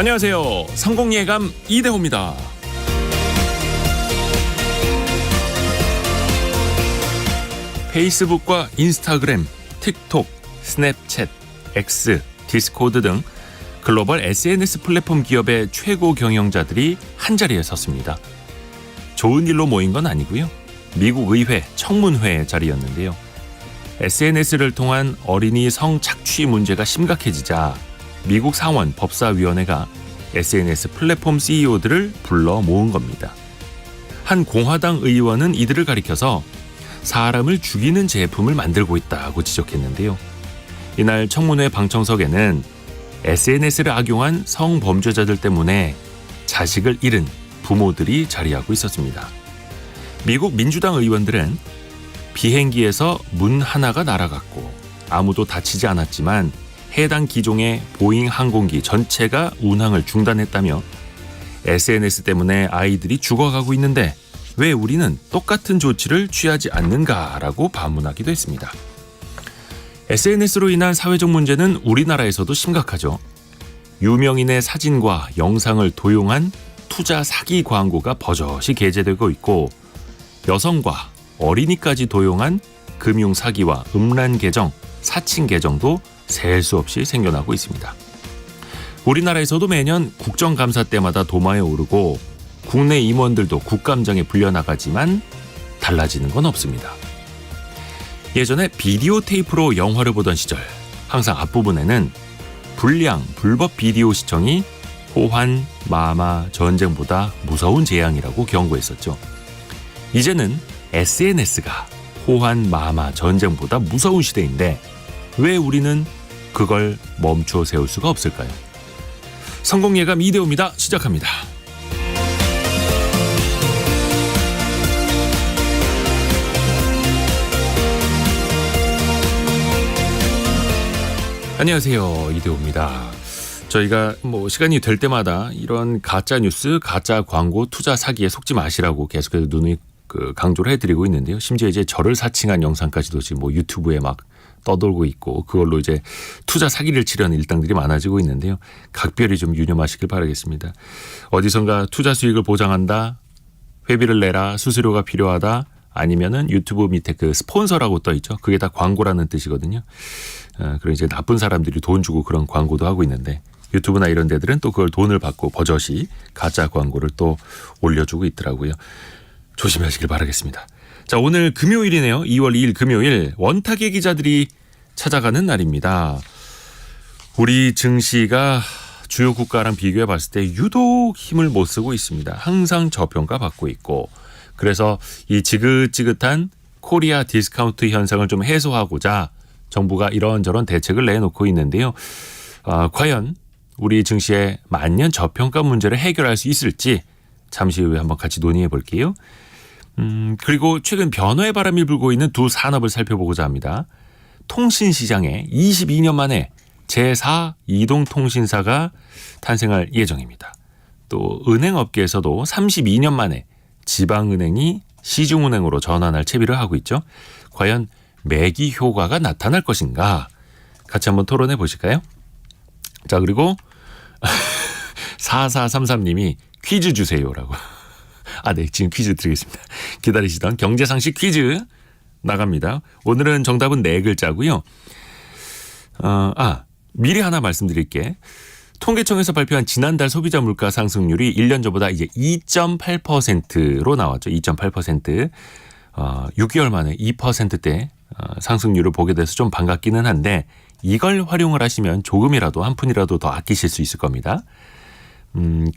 안녕하세요. 성공예감 이대호입니다. 페이스북과 인스타그램, 틱톡, 스냅챗, X, 디스코드 등 글로벌 SNS 플랫폼 기업의 최고 경영자들이 한자리에 섰습니다. 좋은 일로 모인 건 아니고요. 미국 의회 청문회 자리였는데요. SNS를 통한 어린이 성착취 문제가 심각해지자 미국 상원 법사위원회가 SNS 플랫폼 CEO들을 불러 모은 겁니다. 한 공화당 의원은 이들을 가리켜서 사람을 죽이는 제품을 만들고 있다고 지적했는데요. 이날 청문회 방청석에는 SNS를 악용한 성범죄자들 때문에 자식을 잃은 부모들이 자리하고 있었습니다. 미국 민주당 의원들은 비행기에서 문 하나가 날아갔고 아무도 다치지 않았지만 해당 기종의 보잉 항공기 전체가 운항을 중단했다며 SNS 때문에 아이들이 죽어가고 있는데 왜 우리는 똑같은 조치를 취하지 않는가라고 반문하기도 했습니다. SNS로 인한 사회적 문제는 우리나라에서도 심각하죠. 유명인의 사진과 영상을 도용한 투자 사기 광고가 버젓이 게재되고 있고 여성과 어린이까지 도용한 금융 사기와 음란 계정, 사칭 계정도 셀 수 없이 생겨나고 있습니다. 우리나라에서도 매년 국정감사 때마다 도마에 오르고 국내 임원들도 국감장에 불려나가지만 달라지는 건 없습니다. 예전에 비디오 테이프로 영화를 보던 시절 항상 앞부분에는 불법 비디오 시청이 호환, 마마, 전쟁보다 무서운 재앙이라고 경고했었죠. 이제는 SNS가 호환, 마마, 전쟁보다 무서운 시대인데 왜 우리는 그걸 멈춰 세울 수가 없을까요? 성공예감 이대호입니다. 시작합니다. 안녕하세요. 이대호입니다. 저희가 시간이 될 때마다 이런 가짜 뉴스, 가짜 광고, 투자 사기에 속지 마시라고 계속해서 강조를 해드리고 있는데요. 심지어 이제 저를 사칭한 영상까지도 지금 유튜브에 막 떠돌고 있고 그걸로 이제 투자 사기를 치려는 일당들이 많아지고 있는데요. 각별히 좀 유념하시길 바라겠습니다. 어디선가 투자 수익을 보장한다, 회비를 내라, 수수료가 필요하다, 아니면은 유튜브 밑에 스폰서라고 떠 있죠. 그게 다 광고라는 뜻이거든요. 그리고 이제 나쁜 사람들이 돈 주고 그런 광고도 하고 있는데 유튜브나 이런 데들은 또 그걸 돈을 받고 버젓이 가짜 광고를 또 올려주고 있더라고요. 조심하시길 바라겠습니다. 자, 오늘 금요일이네요. 2월 2일 금요일 원탁의 기자들이 찾아가는 날입니다. 우리 증시가 주요 국가랑 비교해 봤을 때 유독 힘을 못 쓰고 있습니다. 항상 저평가 받고 있고 그래서 이 지긋지긋한 코리아 디스카운트 현상을 좀 해소하고자 정부가 이런저런 대책을 내놓고 있는데요. 과연 우리 증시의 만년 저평가 문제를 해결할 수 있을지 잠시 후에 한번 같이 논의해 볼게요. 그리고 최근 변화의 바람이 불고 있는 두 산업을 살펴보고자 합니다. 통신시장에 22년 만에 제4 이동통신사가 탄생할 예정입니다. 또 은행업계에서도 32년 만에 지방은행이 시중은행으로 전환할 채비를 하고 있죠. 과연 매기 효과가 나타날 것인가? 같이 한번 토론해 보실까요? 자, 그리고 4433님이 퀴즈 주세요라고. 네, 지금 퀴즈 드리겠습니다. 기다리시던 경제상식 퀴즈 나갑니다. 오늘은 정답은 4글자고요. 미리 하나 말씀드릴게. 통계청에서 발표한 지난달 소비자 물가 상승률이 1년 전보다 이제 2.8%로 나왔죠. 2.8%. 6개월 만에 2%대 상승률을 보게 돼서 좀 반갑기는 한데 이걸 활용을 하시면 조금이라도 한 푼이라도 더 아끼실 수 있을 겁니다.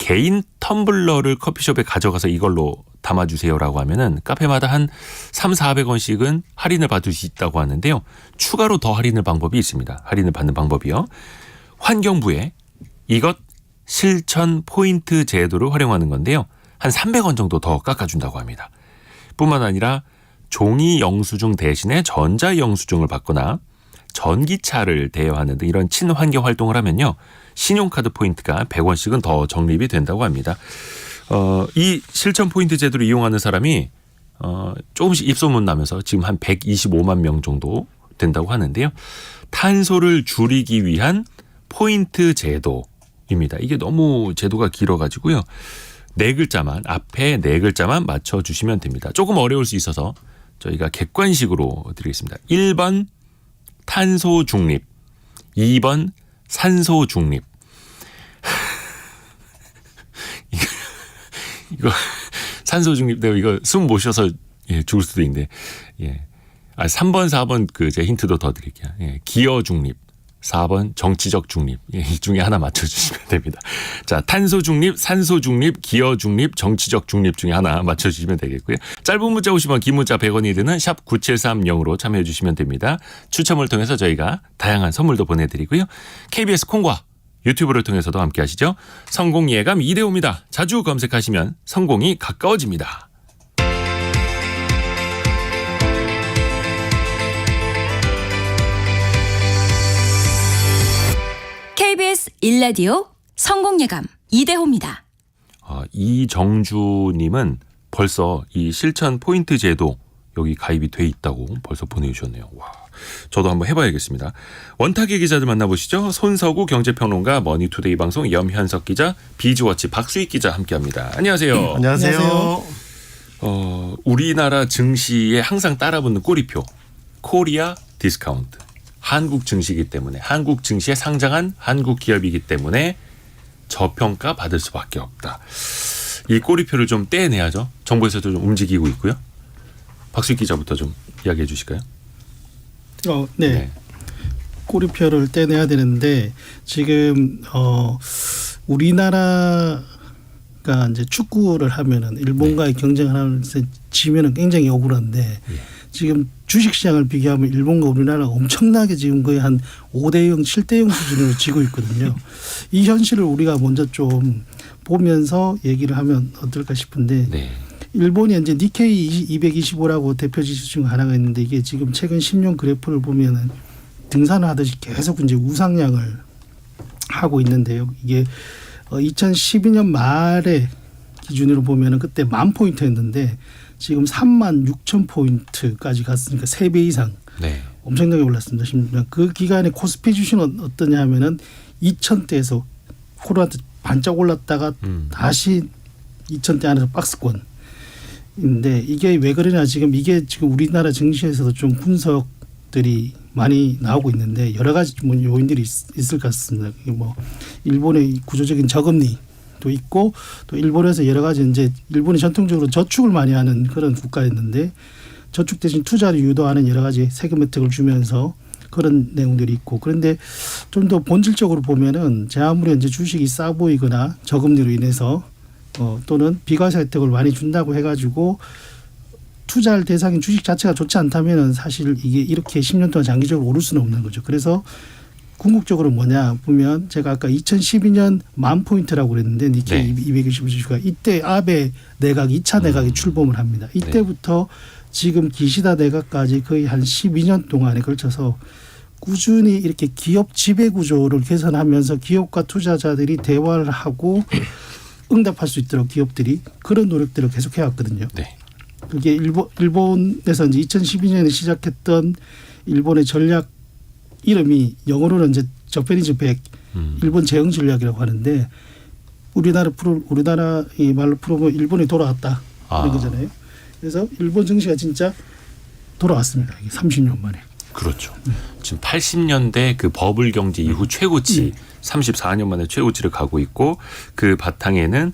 개인 텀블러를 커피숍에 가져가서 이걸로 담아주세요라고 하면은 카페마다 한 300-400원씩은 할인을 받을 수 있다고 하는데요. 추가로 더 할인을 방법이 있습니다. 할인을 받는 방법이요. 환경부에 이것 실천 포인트 제도를 활용하는 건데요. 한 300원 정도 더 깎아준다고 합니다. 뿐만 아니라 종이 영수증 대신에 전자 영수증을 받거나 전기차를 대여하는 등 이런 친환경 활동을 하면요. 신용카드 포인트가 100원씩은 더 적립이 된다고 합니다. 이 실천 포인트 제도를 이용하는 사람이 조금씩 입소문 나면서 지금 한 125만 명 정도 된다고 하는데요. 탄소를 줄이기 위한 포인트 제도 입니다. 이게 너무 제도가 길어가지고요. 네 글자만 앞에 네 글자만 맞춰주시면 됩니다. 조금 어려울 수 있어서 저희가 객관식으로 드리겠습니다. 1번 탄소 중립, 2번 산소 중립. 이거 산소 중립 이거 숨 못 쉬어서 죽을 수도 있는데 3번 4번 제 힌트도 더 드릴게요. 기여 중립, 4번 정치적 중립. 이 중에 하나 맞춰주시면 됩니다. 자, 탄소 중립, 산소 중립, 기여 중립, 정치적 중립 중에 하나 맞춰주시면 되겠고요. 짧은 문자 50원, 긴 문자 100원이 드는 샵 9730으로 참여해 주시면 됩니다. 추첨을 통해서 저희가 다양한 선물도 보내드리고요. KBS 콩과 유튜브를 통해서도 함께 하시죠. 성공 예감 이대호입니다. 자주 검색하시면 성공이 가까워집니다. KBS 1라디오 성공예감 이대호입니다. 이정주님은 벌써 이 실천 포인트 제도 여기 가입이 돼 있다고 벌써 보내주셨네요. 와, 저도 한번 해봐야겠습니다. 원탁의 기자들 만나보시죠. 손서구 경제평론가, 머니투데이 방송 염현석 기자, 비즈워치 박수익 기자 함께합니다. 안녕하세요. 안녕하세요. 우리나라 증시에 항상 따라붙는 꼬리표 코리아 디스카운트. 한국 증시이기 때문에 한국 증시에 상장한 한국 기업이기 때문에 저평가 받을 수밖에 없다. 이 꼬리표를 좀 떼내야죠. 정부에서도 좀 움직이고 있고요. 박수익 기자부터 좀 이야기해 주실까요? 네. 꼬리표를 떼내야 되는데 지금 우리나라가 이제 축구를 하면은 일본과의 경쟁을 하면서 지면은 굉장히 억울한데 지금 주식시장을 비교하면 일본과 우리나라가 엄청나게 지금 거의 한 5대0, 7대0 수준으로 지고 있거든요. 이 현실을 우리가 먼저 좀 보면서 얘기를 하면 어떨까 싶은데 일본이 이제 니케이 225라고 대표 지수 중 하나가 있는데 이게 지금 최근 10년 그래프를 보면은 등산을 하듯이 계속 이제 우상향을 하고 있는데요. 이게 2012년 말에 기준으로 보면은 그때 10,000포인트였는데 지금 36,000포인트까지 갔으니까 3배 이상 엄청나게 올랐습니다. 그 기간에 코스피 주식은 어떠냐 하면은 2,000대에서 코로나 때 반짝 올랐다가 다시 2,000대 안에서 박스권인데 이게 왜 그러냐 지금 이게 지금 우리나라 증시에서도 좀 분석들이 많이 나오고 있는데 여러 가지 요인들이 있을 것 같습니다. 이게 뭐 일본의 구조적인 저금리도 있고 또 일본에서 여러 가지 이제 일본이 전통적으로 저축을 많이 하는 그런 국가였는데 저축 대신 투자를 유도하는 여러 가지 세금 혜택을 주면서 그런 내용들이 있고 그런데 좀 더 본질적으로 보면은 제 아무리 이제 주식이 싸 보이거나 저금리로 인해서 또는 비과세 혜택을 많이 준다고 해가지고 투자할 대상인 주식 자체가 좋지 않다면은 사실 이게 이렇게 10년 동안 장기적으로 오를 수는 없는 거죠. 그래서 궁극적으로 뭐냐 보면 제가 아까 2012년 10,000포인트라고 그랬는데 니케이 225주가 이때 아베 내각 2차 내각이 출범을 합니다. 이때부터 지금 기시다 내각까지 거의 한 12년 동안에 걸쳐서 꾸준히 이렇게 기업 지배 구조를 개선하면서 기업과 투자자들이 대화를 하고 응답할 수 있도록 기업들이 그런 노력들을 계속 해왔거든요. 그게 일본에서 이제 2012년에 시작했던 일본의 전략 이름이 영어로는 이제 저페니즈 100 일본 재형 전략이라고 하는데 우리나라 이 말로 풀어보면 일본이 돌아왔다 그런 거잖아요. 그래서 일본 증시가 진짜 돌아왔습니다. 이게 30년 만에. 그렇죠. 지금 80년대 그 버블 경제 이후 최고치 34년 만에 최고치를 가고 있고 그 바탕에는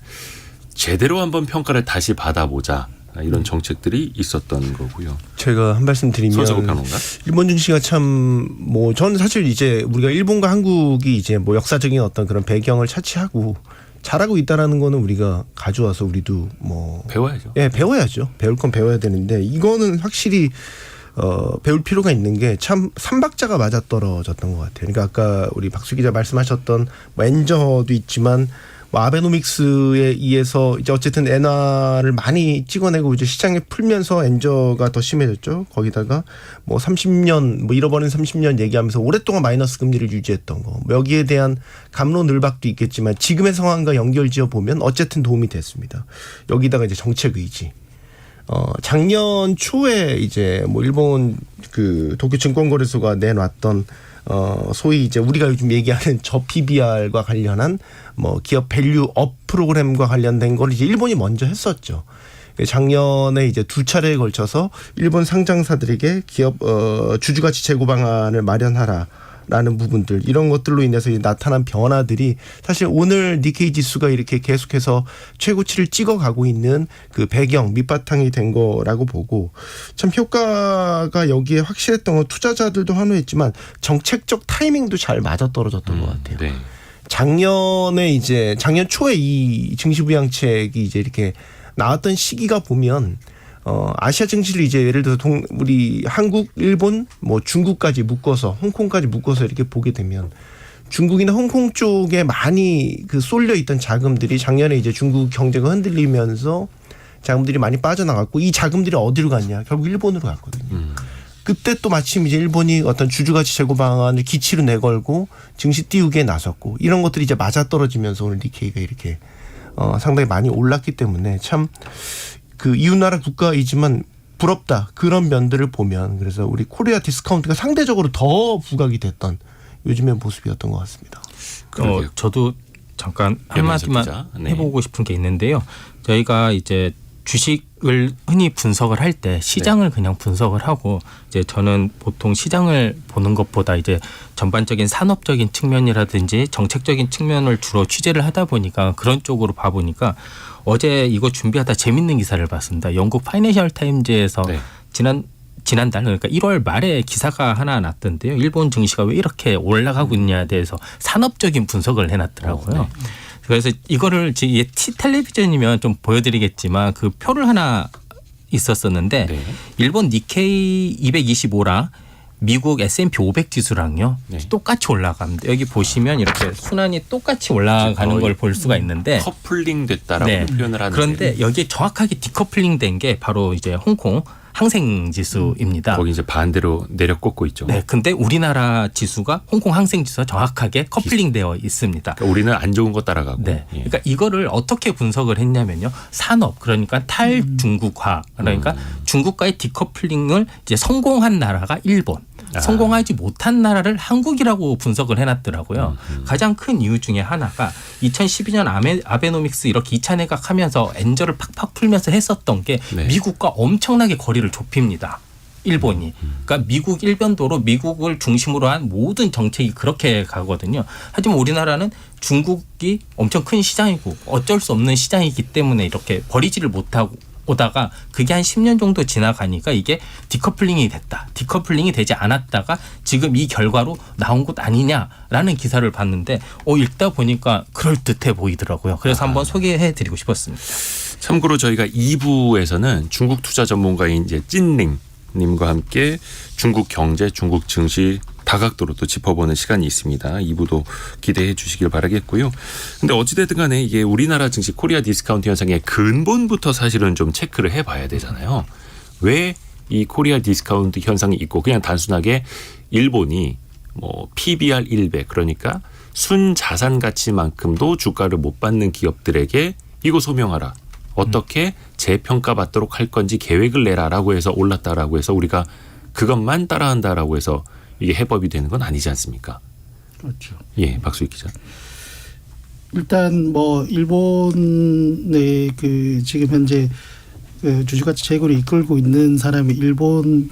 제대로 한번 평가를 다시 받아보자. 이런 정책들이 있었던 거고요. 제가 한 말씀 드리면 손석구 평론가? 일본 증시가 참 뭐 저는 사실 이제 우리가 일본과 한국이 이제 뭐 역사적인 어떤 그런 배경을 차치하고 잘하고 있다라는 거는 우리가 가져와서 우리도 뭐 배워야죠. 배워야죠. 배울 건 배워야 되는데 이거는 확실히 배울 필요가 있는 게 참 삼박자가 맞아떨어졌던 것 같아요. 그러니까 아까 우리 박수 기자 말씀하셨던 뭐 엔저도 있지만 뭐 아베노믹스에 의해서 이제 어쨌든 엔화를 많이 찍어내고 이제 시장에 풀면서 엔저가 더 심해졌죠. 거기다가 뭐 30년 뭐 잃어버린 30년 얘기하면서 오랫동안 마이너스 금리를 유지했던 거. 뭐 여기에 대한 갑론을박도 있겠지만 지금의 상황과 연결지어 보면 어쨌든 도움이 됐습니다. 여기다가 이제 정책 의지. 작년 초에 이제 뭐 일본 그 도쿄 증권거래소가 내놨던 소위 이제 우리가 요즘 얘기하는 저 PBR과 관련한 뭐 기업 밸류 업 프로그램과 관련된 걸 이제 일본이 먼저 했었죠. 작년에 이제 2차례에 걸쳐서 일본 상장사들에게 기업 주주가치 제고 방안을 마련하라라는 부분들, 이런 것들로 인해서 나타난 변화들이 사실 오늘 니케이 지수가 이렇게 계속해서 최고치를 찍어가고 있는 그 배경 밑바탕이 된 거라고 보고, 참 효과가 여기에 확실했던 건 투자자들도 환호했지만 정책적 타이밍도 잘 맞아떨어졌던 것 같아요. 네. 작년 초에 이 증시 부양책이 이제 이렇게 나왔던 시기가 보면 아시아 증시를 이제 예를 들어서 우리 한국, 일본, 뭐 중국까지 묶어서 홍콩까지 묶어서 이렇게 보게 되면 중국이나 홍콩 쪽에 많이 그 쏠려 있던 자금들이 작년에 이제 중국 경제가 흔들리면서 자금들이 많이 빠져나갔고, 이 자금들이 어디로 갔냐? 결국 일본으로 갔거든요. 그때 또 마침 이제 일본이 어떤 주주가치 제고 방안을 기치로 내걸고 증시 띄우기에 나섰고, 이런 것들이 이제 맞아떨어지면서 오늘 니케이가 이렇게 상당히 많이 올랐기 때문에 참 그 이웃나라 국가이지만 부럽다, 그런 면들을 보면, 그래서 우리 코리아 디스카운트가 상대적으로 더 부각이 됐던 요즘의 모습이었던 것 같습니다. 저도 잠깐 한마디만 네. 해보고 싶은 게 있는데요. 저희가 이제 주식을 흔히 분석을 할 때 시장을 그냥 분석을 하고, 이제 저는 보통 시장을 보는 것보다 이제 전반적인 산업적인 측면이라든지 정책적인 측면을 주로 취재를 하다 보니까 그런 쪽으로 봐보니까, 어제 이거 준비하다 재밌는 기사를 봤습니다. 영국 파이낸셜 타임즈에서 네. 지난달, 그러니까 1월 말에 기사가 하나 났던데요. 일본 증시가 왜 이렇게 올라가고 있냐에 대해서 산업적인 분석을 해놨더라고요. 네. 그래서 이거를 이게 텔레비전이면 좀 보여드리겠지만 그 표를 하나 있었었는데, 네. 일본 니케이 225랑 미국 S&P 500 지수랑요, 네. 똑같이 올라갑니다. 여기 보시면 이렇게 순환이 똑같이 올라가는 걸 볼 수가 있는데, 커플링 됐다라고 네. 표현을 하는데, 그런데 여기에 정확하게 디커플링 된 게 바로 이제 홍콩 항생 지수입니다. 거기 이제 반대로 내려 꽂고 있죠. 네, 근데 우리나라 지수가 홍콩 항생 지수와 정확하게 커플링되어 있습니다. 그러니까 우리는 안 좋은 거 따라가고. 네, 예. 그러니까 이거를 어떻게 분석을 했냐면요, 산업, 그러니까 탈중국화, 그러니까 중국과의 디커플링을 이제 성공한 나라가 일본, 성공하지 못한 나라를 한국이라고 분석을 해놨더라고요. 가장 큰 이유 중에 하나가 2012년 아베노믹스 이렇게 2차 내각하면서 엔저를 팍팍 풀면서 했었던 게 네. 미국과 엄청나게 거리를 좁힙니다. 일본이. 그러니까 미국 일변도로 미국을 중심으로 한 모든 정책이 그렇게 가거든요. 하지만 우리나라는 중국이 엄청 큰 시장이고 어쩔 수 없는 시장이기 때문에 이렇게 버리지를 못하고 오다가 그게 한 10년 정도 지나가니까 이게 디커플링이 됐다. 디커플링이 되지 않았다가 지금 이 결과로 나온 것 아니냐라는 기사를 봤는데 읽다 보니까 그럴듯해 보이더라고요. 그래서 한번 소개해드리고 싶었습니다. 참고로 저희가 2부에서는 중국 투자 전문가인 이제 찐링 님과 함께 중국 경제, 중국 증시 다각도로 또 짚어보는 시간이 있습니다. 2부도 기대해 주시길 바라겠고요. 근데 어찌됐든 간에 이게 우리나라 증시 코리아 디스카운트 현상의 근본부터 사실은 좀 체크를 해봐야 되잖아요. 왜 이 코리아 디스카운트 현상이 있고, 그냥 단순하게 일본이 뭐 PBR 100, 그러니까 순자산 가치만큼도 주가를 못 받는 기업들에게 이거 소명하라, 어떻게 재평가받도록 할 건지 계획을 내라라고 해서 올랐다라고 해서 우리가 그것만 따라한다라고 해서 이게 해법이 되는 건 아니지 않습니까? 그렇죠. 예, 박수익 기자. 일단 뭐 일본의 그 지금 현재 그 주주가치 제고를 이끌고 있는 사람이 일본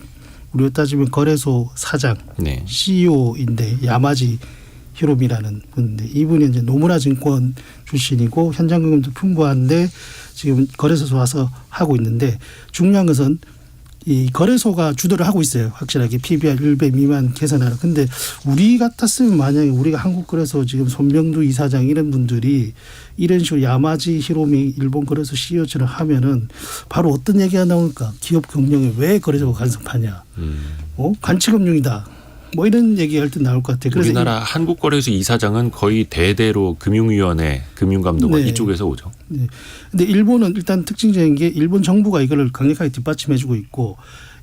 우리로 따지면 거래소 사장, 네. CEO인데 야마지 히로미라는 분인데, 이분이 이제 노무라 증권 출신이고 현장 경험도 풍부한데 지금 거래소에서 와서 하고 있는데, 중요한 것은 이 거래소가 주도를 하고 있어요. 확실하게 PBR 1배 미만 계산하라. 근데 우리 같았으면, 만약에 우리가 한국 거래소 지금 손병두 이사장 이런 분들이 이런 식으로 야마지 히로미 일본 거래소 CEO처럼 하면은 바로 어떤 얘기가 나올까? 기업 경영에 왜 거래소가 간섭하냐? 관치금융이다. 뭐 이런 얘기할 때 나올 것 같아요. 그래서 우리나라 한국거래소 이사장은 거의 대대로 금융위원회, 금융감독원 네. 이쪽에서 오죠. 네. 근데 일본은 일단 특징적인 게 일본 정부가 이거를 강력하게 뒷받침해주고 있고,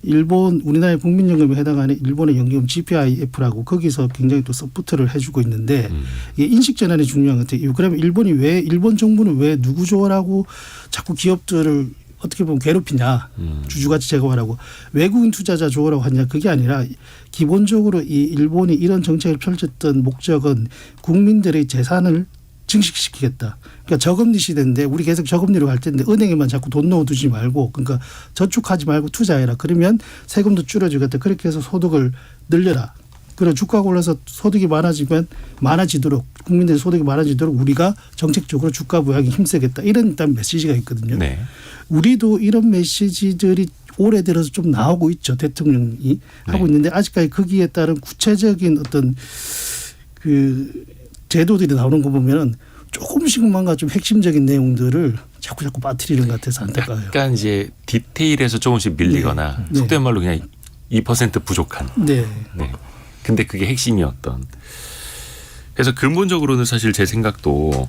일본 우리나라의 국민연금에 해당하는 일본의 연금 GPIF라고 거기서 굉장히 또 서포트를 해주고 있는데, 이게 인식 전환이 중요한 것 같아요. 그러면 일본 정부는 왜 누구 좋아라고 자꾸 기업들을 어떻게 보면 괴롭히냐. 주주가치 제고하라고 외국인 투자자 좋으라고 하냐. 그게 아니라 기본적으로 이 일본이 이런 정책을 펼쳤던 목적은 국민들의 재산을 증식시키겠다. 그러니까 저금리 시대인데 우리 계속 저금리로 갈 텐데 은행에만 자꾸 돈 넣어두지 말고 그러니까 저축하지 말고 투자해라. 그러면 세금도 줄여주겠다. 그렇게 해서 소득을 늘려라. 그래 주가가 올라서 소득이 많아지도록 국민들의 소득이 많아지도록 우리가 정책적으로 주가 부양에 힘쓰겠다. 이런 일단 메시지가 있거든요. 네. 우리도 이런 메시지들이 올해 들어서 좀 나오고 있죠. 대통령이 하고 있는데 아직까지 거기에 따른 구체적인 어떤 그 제도들이 나오는 거 보면은 조금씩만 뭔가 좀 핵심적인 내용들을 자꾸 빠뜨리는 것 같아서 안타까워요. 약간 이제 디테일에서 조금씩 밀리거나 네. 속된 말로 그냥 2% 부족한. 네. 네. 근데 그게 핵심이었던. 그래서 근본적으로는 사실 제 생각도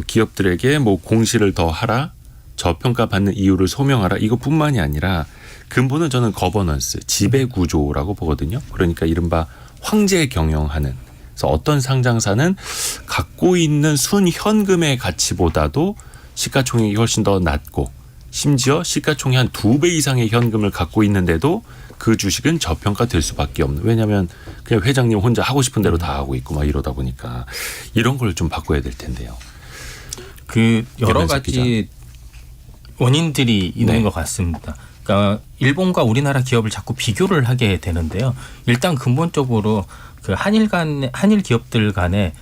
기업들에게 뭐 공시를 더 하라, 저평가 받는 이유를 소명하라 이것뿐만이 아니라 근본은 저는 거버넌스, 지배 구조라고 보거든요. 그러니까 이른바 황제 경영하는. 그래서 어떤 상장사는 갖고 있는 순현금의 가치보다도 시가총액이 훨씬 더 낮고 심지어 시가총액 한 2배 이상의 현금을 갖고 있는데도 그 주식은 저평가될 수밖에 없는. 왜냐하면 그냥 회장님 혼자 하고 싶은 대로 다 하고 있고 막 이러다 보니까 이런 걸 좀 바꿔야 될 텐데요. 그 여러 김현석 가지 원인들이 있는 네. 것 같습니다. 그러니까 일본과 우리나라 기업을 자꾸 비교를 하게 되는데요. 일단 근본적으로 그 한일 기업들 간의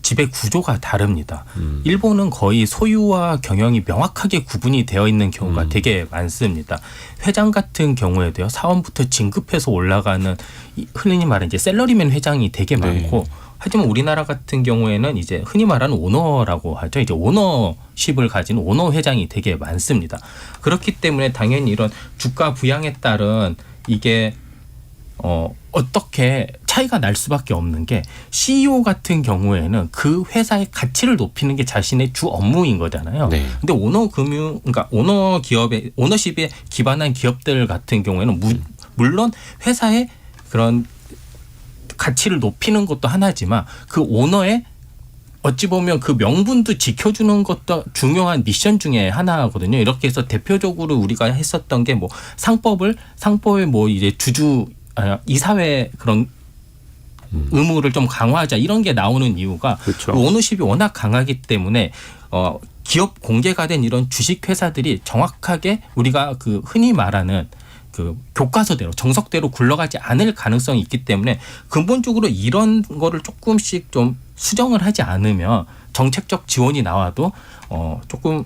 지배 구조가 다릅니다. 일본은 거의 소유와 경영이 명확하게 구분이 되어 있는 경우가 되게 많습니다. 회장 같은 경우에도요. 사원부터 진급해서 올라가는 흔히 말하는 이제 셀러리맨 회장이 되게 많고 하지만 우리나라 같은 경우에는 이제 흔히 말하는 오너라고 하죠. 이제 오너십을 가진 오너 회장이 되게 많습니다. 그렇기 때문에 당연히 이런 주가 부양에 따른 이게 어떻게 차이가 날 수밖에 없는 게 CEO 같은 경우에는 그 회사의 가치를 높이는 게 자신의 주 업무인 거잖아요. 네. 근데 그러니까 오너 기업의 오너십에 기반한 기업들 같은 경우에는 물론 회사의 그런 가치를 높이는 것도 하나지만 그 오너의 어찌 보면 그 명분도 지켜주는 것도 중요한 미션 중에 하나거든요. 이렇게 해서 대표적으로 우리가 했었던 게 뭐 상법에 뭐 이제 이사회 그런 의무를 좀 강화하자 이런 게 나오는 이유가 그렇죠. 그 오너십이 워낙 강하기 때문에 기업 공개가 된 이런 주식 회사들이 정확하게 우리가 그 흔히 말하는 그 교과서대로 정석대로 굴러가지 않을 가능성이 있기 때문에 근본적으로 이런 거를 조금씩 좀 수정을 하지 않으면 정책적 지원이 나와도 조금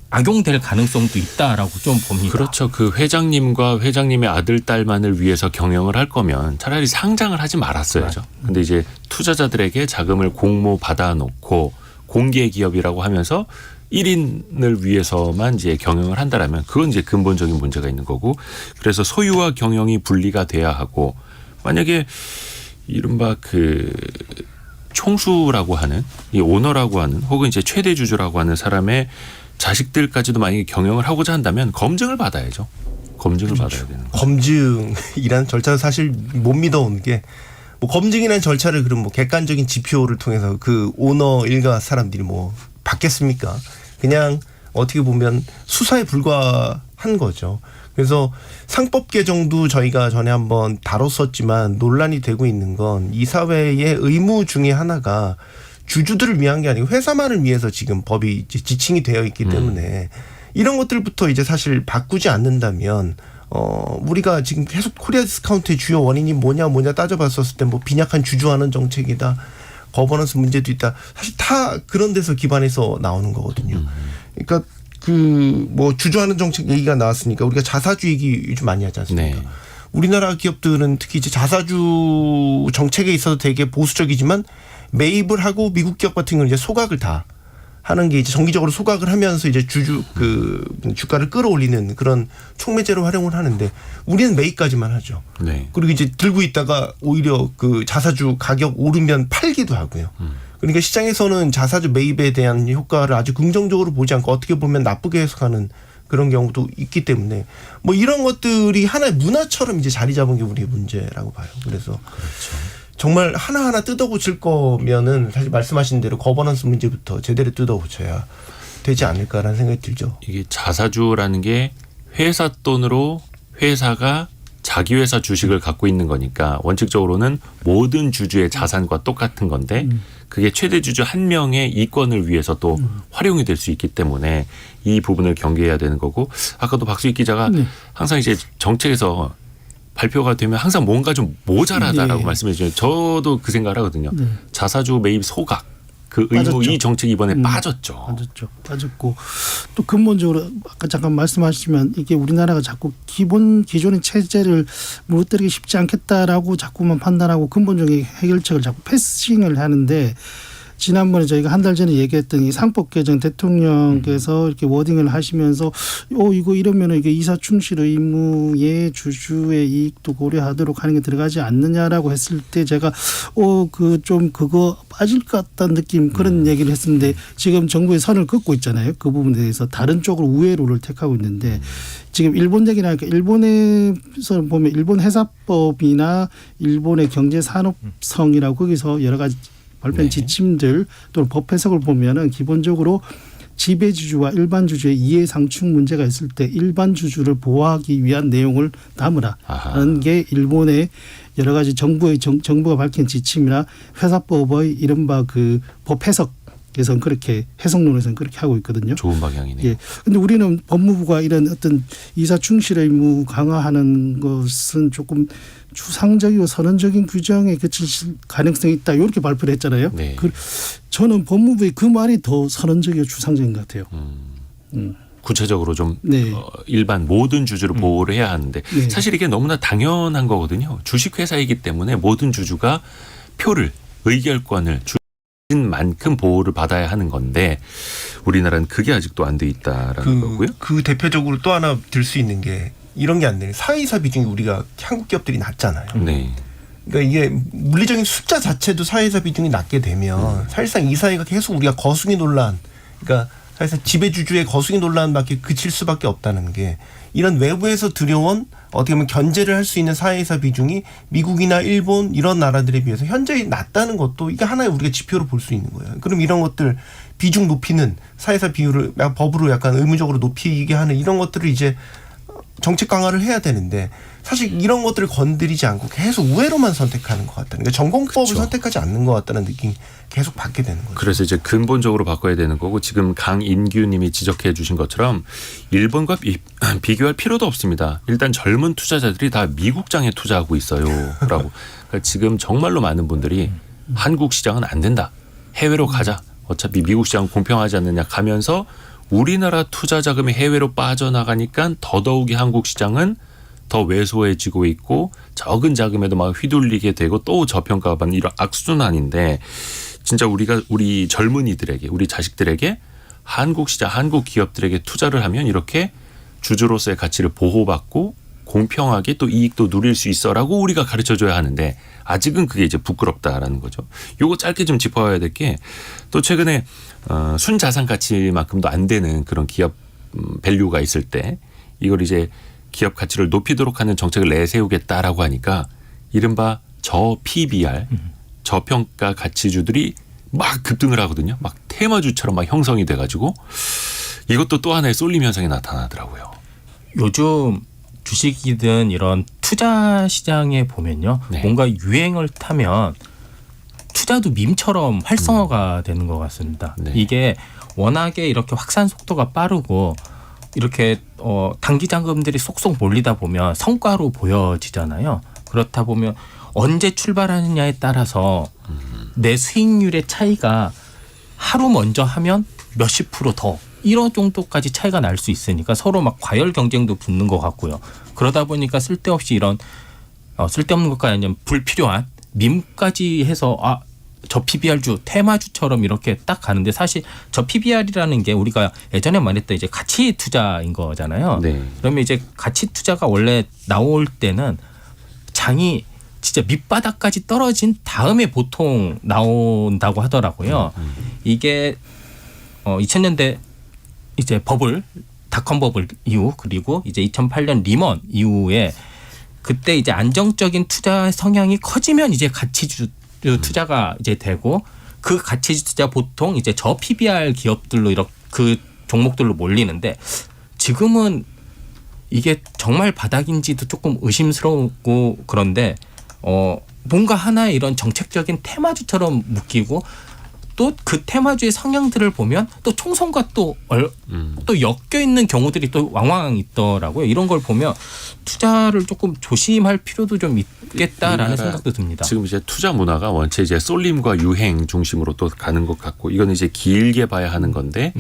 악용될 가능성도 있다라고 좀 봅니다. 그렇죠. 그 회장님과 회장님의 아들 딸만을 위해서 경영을 할 거면 차라리 상장을 하지 말았어야죠. 근데 이제 투자자들에게 자금을 공모 받아놓고 공개 기업이라고 하면서 1인을 위해서만 이제 경영을 한다라면 그건 이제 근본적인 문제가 있는 거고 그래서 소유와 경영이 분리가 돼야 하고 만약에 이른바 그 총수라고 하는 이 오너라고 하는 혹은 이제 최대 주주라고 하는 사람의 자식들까지도 만약에 경영을 하고자 한다면 검증을 받아야죠. 검증을 받아야 되는 거죠. 검증이라는 절차를 사실 못 믿어온 게 뭐 검증이라는 절차를 그럼 뭐 객관적인 지표를 통해서 그 오너 일가 사람들이 뭐 받겠습니까? 그냥 어떻게 보면 수사에 불과한 거죠. 그래서 상법 개정도 저희가 전에 한번 다뤘었지만 논란이 되고 있는 건 이 사회의 의무 중에 하나가 주주들을 위한 게 아니고 회사만을 위해서 지금 법이 이제 지칭이 되어 있기 때문에 이런 것들부터 이제 사실 바꾸지 않는다면 우리가 지금 계속 코리아 디스카운트의 주요 원인이 뭐냐 따져봤었을 때 뭐 빈약한 주주하는 정책이다. 거버넌스 문제도 있다. 사실 다 그런 데서 기반해서 나오는 거거든요. 그러니까 그 뭐 주주하는 정책 얘기가 나왔으니까 우리가 자사주 얘기 요즘 많이 하지 않습니까? 네. 우리나라 기업들은 특히 이제 자사주 정책에 있어서 되게 보수적이지만 매입을 하고 미국 기업 같은 경우는 이제 소각을 다 하는 게 이제 정기적으로 소각을 하면서 이제 주가를 끌어올리는 그런 촉매제로 활용을 하는데 우리는 매입까지만 하죠. 네. 그리고 이제 들고 있다가 오히려 그 자사주 가격 오르면 팔기도 하고요. 그러니까 시장에서는 자사주 매입에 대한 효과를 아주 긍정적으로 보지 않고 어떻게 보면 나쁘게 해석하는 그런 경우도 있기 때문에 뭐 이런 것들이 하나의 문화처럼 이제 자리 잡은 게 우리의 문제라고 봐요. 그래서 정말 하나하나 뜯어고칠 거면은 사실 말씀하신 대로 거버넌스 문제부터 제대로 뜯어고쳐야 되지 않을까라는 생각이 들죠. 이게 자사주라는 게 회사 돈으로 회사가 자기 회사 주식을 갖고 있는 거니까 원칙적으로는 모든 주주의 자산과 똑같은 건데 그게 최대 주주 한 명의 이권을 위해서 또 활용이 될 수 있기 때문에 이 부분을 경계해야 되는 거고 아까도 박수익 기자가 항상 이제 정책에서 발표가 되면 항상 뭔가 좀 모자라다라고 네. 말씀해 주시죠. 저도 그 생각을 하거든요. 자사주 매입 소각 그 의무 빠졌죠. 이 정책이 이번에 빠졌죠. 빠졌고 또 근본적으로 아까 잠깐 말씀하시면 이게 우리나라가 자꾸 기존의 체제를 무너뜨리기 쉽지 않겠다라고 자꾸만 판단하고 근본적인 해결책을 자꾸 패싱을 하는데 지난번에 저희가 한 달 전에 얘기했던 이 상법 개정 대통령께서 이렇게 워딩을 하시면서 이거 이러면 이게 이사 충실 의무에 주주의 이익도 고려하도록 하는 게 들어가지 않느냐라고 했을 때 제가 그거 빠질 것 같다는 느낌 그런 얘기를 했었는데 지금 정부의 선을 긋고 있잖아요. 그 부분에 대해서 다른 쪽으로 우회로를 택하고 있는데 지금 일본 얘기를 하니까 일본에서 보면 일본 회사법이나 일본의 경제산업성이라고 거기서 여러 가지 발표한 지침들 또는 법 해석을 보면은 기본적으로 지배주주와 일반 주주의 이해상충 문제가 있을 때 일반 주주를 보호하기 위한 내용을 담으라는 게 일본의 여러 가지 정부가 밝힌 지침이나 회사법의 이른바 그 법 해석에서는 그렇게 해석론에서는 그렇게 하고 있거든요. 좋은 방향이네요. 예. 근데 우리는 법무부가 이런 어떤 이사 충실 의무 강화하는 것은 조금 추상적이고 선언적인 규정에 그칠 가능성이 있다. 이렇게 발표를 했잖아요. 네. 저는 법무부의 그 말이 더 선언적이고 추상적인 것 같아요. 구체적으로 좀 네. 일반 모든 주주를 보호를 해야 하는데 네. 사실 이게 너무나 당연한 거거든요. 주식회사이기 때문에 모든 주주가 표를 의결권을 주신 만큼 보호를 받아야 하는 건데 우리나라는 그게 아직도 안 돼 있다라는 거고요. 그 대표적으로 또 하나 들 수 있는 게 이런 게 안 되는 사회이사 비중이 우리가 한국 기업들이 낮잖아요. 네. 그러니까 이게 물리적인 숫자 자체도 사회이사 비중이 낮게 되면 사실상 이 사회가 계속 우리가 거숭이 논란, 그러니까 사실상 지배주주의 거숭이 논란밖에 그칠 수밖에 없다는 게 이런 외부에서 들여온 어떻게 보면 견제를 할 수 있는 사회이사 비중이 미국이나 일본 이런 나라들에 비해서 현저히 낮다는 것도 이게 하나의 우리가 지표로 볼 수 있는 거예요. 그럼 이런 것들 비중 높이는 사회이사 비율을 법으로 약간 의무적으로 높이게 하는 이런 것들을 이제 정책 강화를 해야 되는데 사실 이런 것들을 건드리지 않고 계속 우회로만 선택하는 것 같다는, 그러니까 전공법을 그렇죠. 선택하지 않는 것 같다는 느낌이 계속 받게 되는 거죠. 그래서 이제 근본적으로 바꿔야 되는 거고 지금 강인규 님이 지적해 주신 것처럼 일본과 비교할 필요도 없습니다. 일단 젊은 투자자들이 다 미국장에 투자하고 있어요. 라고. 그러니까 지금 정말로 많은 분들이 한국 시장은 안 된다. 해외로 가자. 어차피 미국 시장은 공평하지 않느냐 가면서 우리나라 투자 자금이 해외로 빠져나가니까 더더욱이 한국 시장은 더 왜소해지고 있고 적은 자금에도 막 휘둘리게 되고 또 저평가받는 이런 악순환인데 진짜 우리 젊은이들에게 우리 자식들에게 한국 시장 한국 기업들에게 투자를 하면 이렇게 주주로서의 가치를 보호받고 공평하게 또 이익도 누릴 수 있어라고 우리가 가르쳐줘야 하는데 아직은 그게 이제 부끄럽다라는 거죠. 요거 짧게 좀 짚어야 될 게 또 최근에 순자산 가치만큼도 안 되는 그런 기업 밸류가 있을 때 이걸 이제 기업 가치를 높이도록 하는 정책을 내세우겠다라고 하니까 이른바 저PBR 저평가 가치주들이 막 급등을 하거든요. 막 테마주처럼 막 형성이 돼가지고 이것도 또 하나의 쏠림 현상이 나타나더라고요. 요즘 주식이든 이런 투자 시장에 보면요. 네. 뭔가 유행을 타면 투자도 밈처럼 활성화가 되는 것 같습니다. 네. 이게 워낙에 이렇게 확산 속도가 빠르고 이렇게 단기 자금들이 쏙쏙 몰리다 보면 성과로 보여지잖아요. 그렇다 보면 언제 출발하느냐에 따라서 내 수익률의 차이가 하루 먼저 하면 몇십 프로 더 이런 정도까지 차이가 날 수 있으니까 서로 막 과열 경쟁도 붙는 것 같고요. 그러다 보니까 쓸데없이 이런 쓸데없는 것까지 아니면 불필요한 밈까지 해서 저 PBR주 테마주처럼 이렇게 딱 가는데 사실 저 PBR이라는 게 우리가 예전에 말했던 이제 가치 투자인 거잖아요. 네. 그러면 이제 가치 투자가 원래 나올 때는 장이 진짜 밑바닥까지 떨어진 다음에 보통 나온다고 하더라고요. 이게 2000년대 이제 닷컴 버블 이후 그리고 이제 2008년 리먼 이후에 그때 이제 안정적인 투자 성향이 커지면 이제 가치주 투자가 이제 되고 그 가치주 투자 보통 이제 저 PBR 기업들로 이렇게 그 종목들로 몰리는데 지금은 이게 정말 바닥인지도 조금 의심스러우고 그런데 뭔가 하나의 이런 정책적인 테마주처럼 묶이고 또 그 테마주의 성향들을 보면 또 총선과 또 엮여 있는 경우들이 또 왕왕 있더라고요. 이런 걸 보면 투자를 조금 조심할 필요도 좀 있겠다라는 생각도 듭니다. 지금 이제 투자 문화가 원체 이제 쏠림과 유행 중심으로 또 가는 것 같고 이건 이제 길게 봐야 하는 건데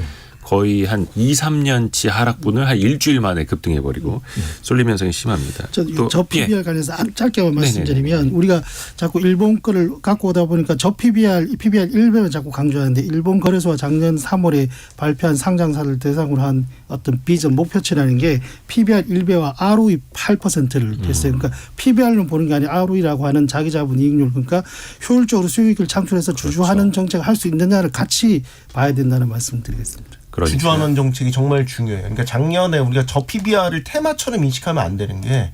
거의 한 2, 3년치 하락분을 한 일주일 만에 급등해버리고 쏠림 현상이 심합니다. 저 PBR 관해서 짧게만 말씀드리면 네네네. 우리가 자꾸 일본 거를 갖고 오다 보니까 저 PBR 1배만 자꾸 강조하는데 일본 거래소가 작년 3월에 발표한 상장사를 대상으로 한 어떤 비전 목표치라는 게 PBR 1배와 ROE 8%를 했어요. 그러니까 PBR로 보는 게 아니라 ROE라고 하는 자기 자본 이익률 그러니까 효율적으로 수익을 창출해서 주주하는 정책을 할 수 있느냐를 같이 봐야 된다는 말씀드리겠습니다. 그러니까요. 주주환원 정책이 정말 중요해요. 그러니까 작년에 우리가 저 PBR을 테마처럼 인식하면 안 되는 게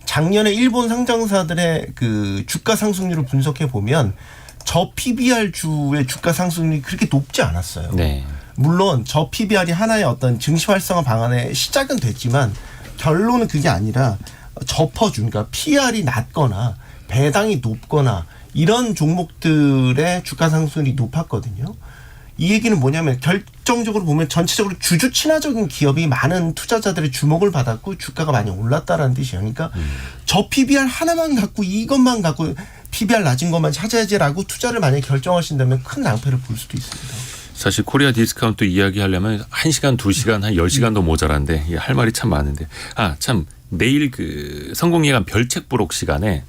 작년에 일본 상장사들의 그 주가 상승률을 분석해 보면 저 PBR 주의 주가 상승률이 그렇게 높지 않았어요. 네. 물론 저 PBR이 하나의 어떤 증시 활성화 방안의 시작은 됐지만 결론은 그게 아니라 저퍼주 그러니까 PR이 낮거나 배당이 높거나 이런 종목들의 주가 상승률이 높았거든요. 이 얘기는 뭐냐면 결정적으로 보면 전체적으로 주주 친화적인 기업이 많은 투자자들의 주목을 받았고 주가가 많이 올랐다라는 뜻이에요. 그러니까 저 PBR 하나만 갖고 이것만 갖고 PBR 낮은 것만 찾아야지라고 투자를 만약에 결정하신다면 큰 낭패를 볼 수도 있습니다. 사실 코리아 디스카운트 이야기하려면 1시간, 2시간, 한 10시간도 모자란데 할 말이 참 많은데 참 내일 그 성공예감 별책 부록 시간에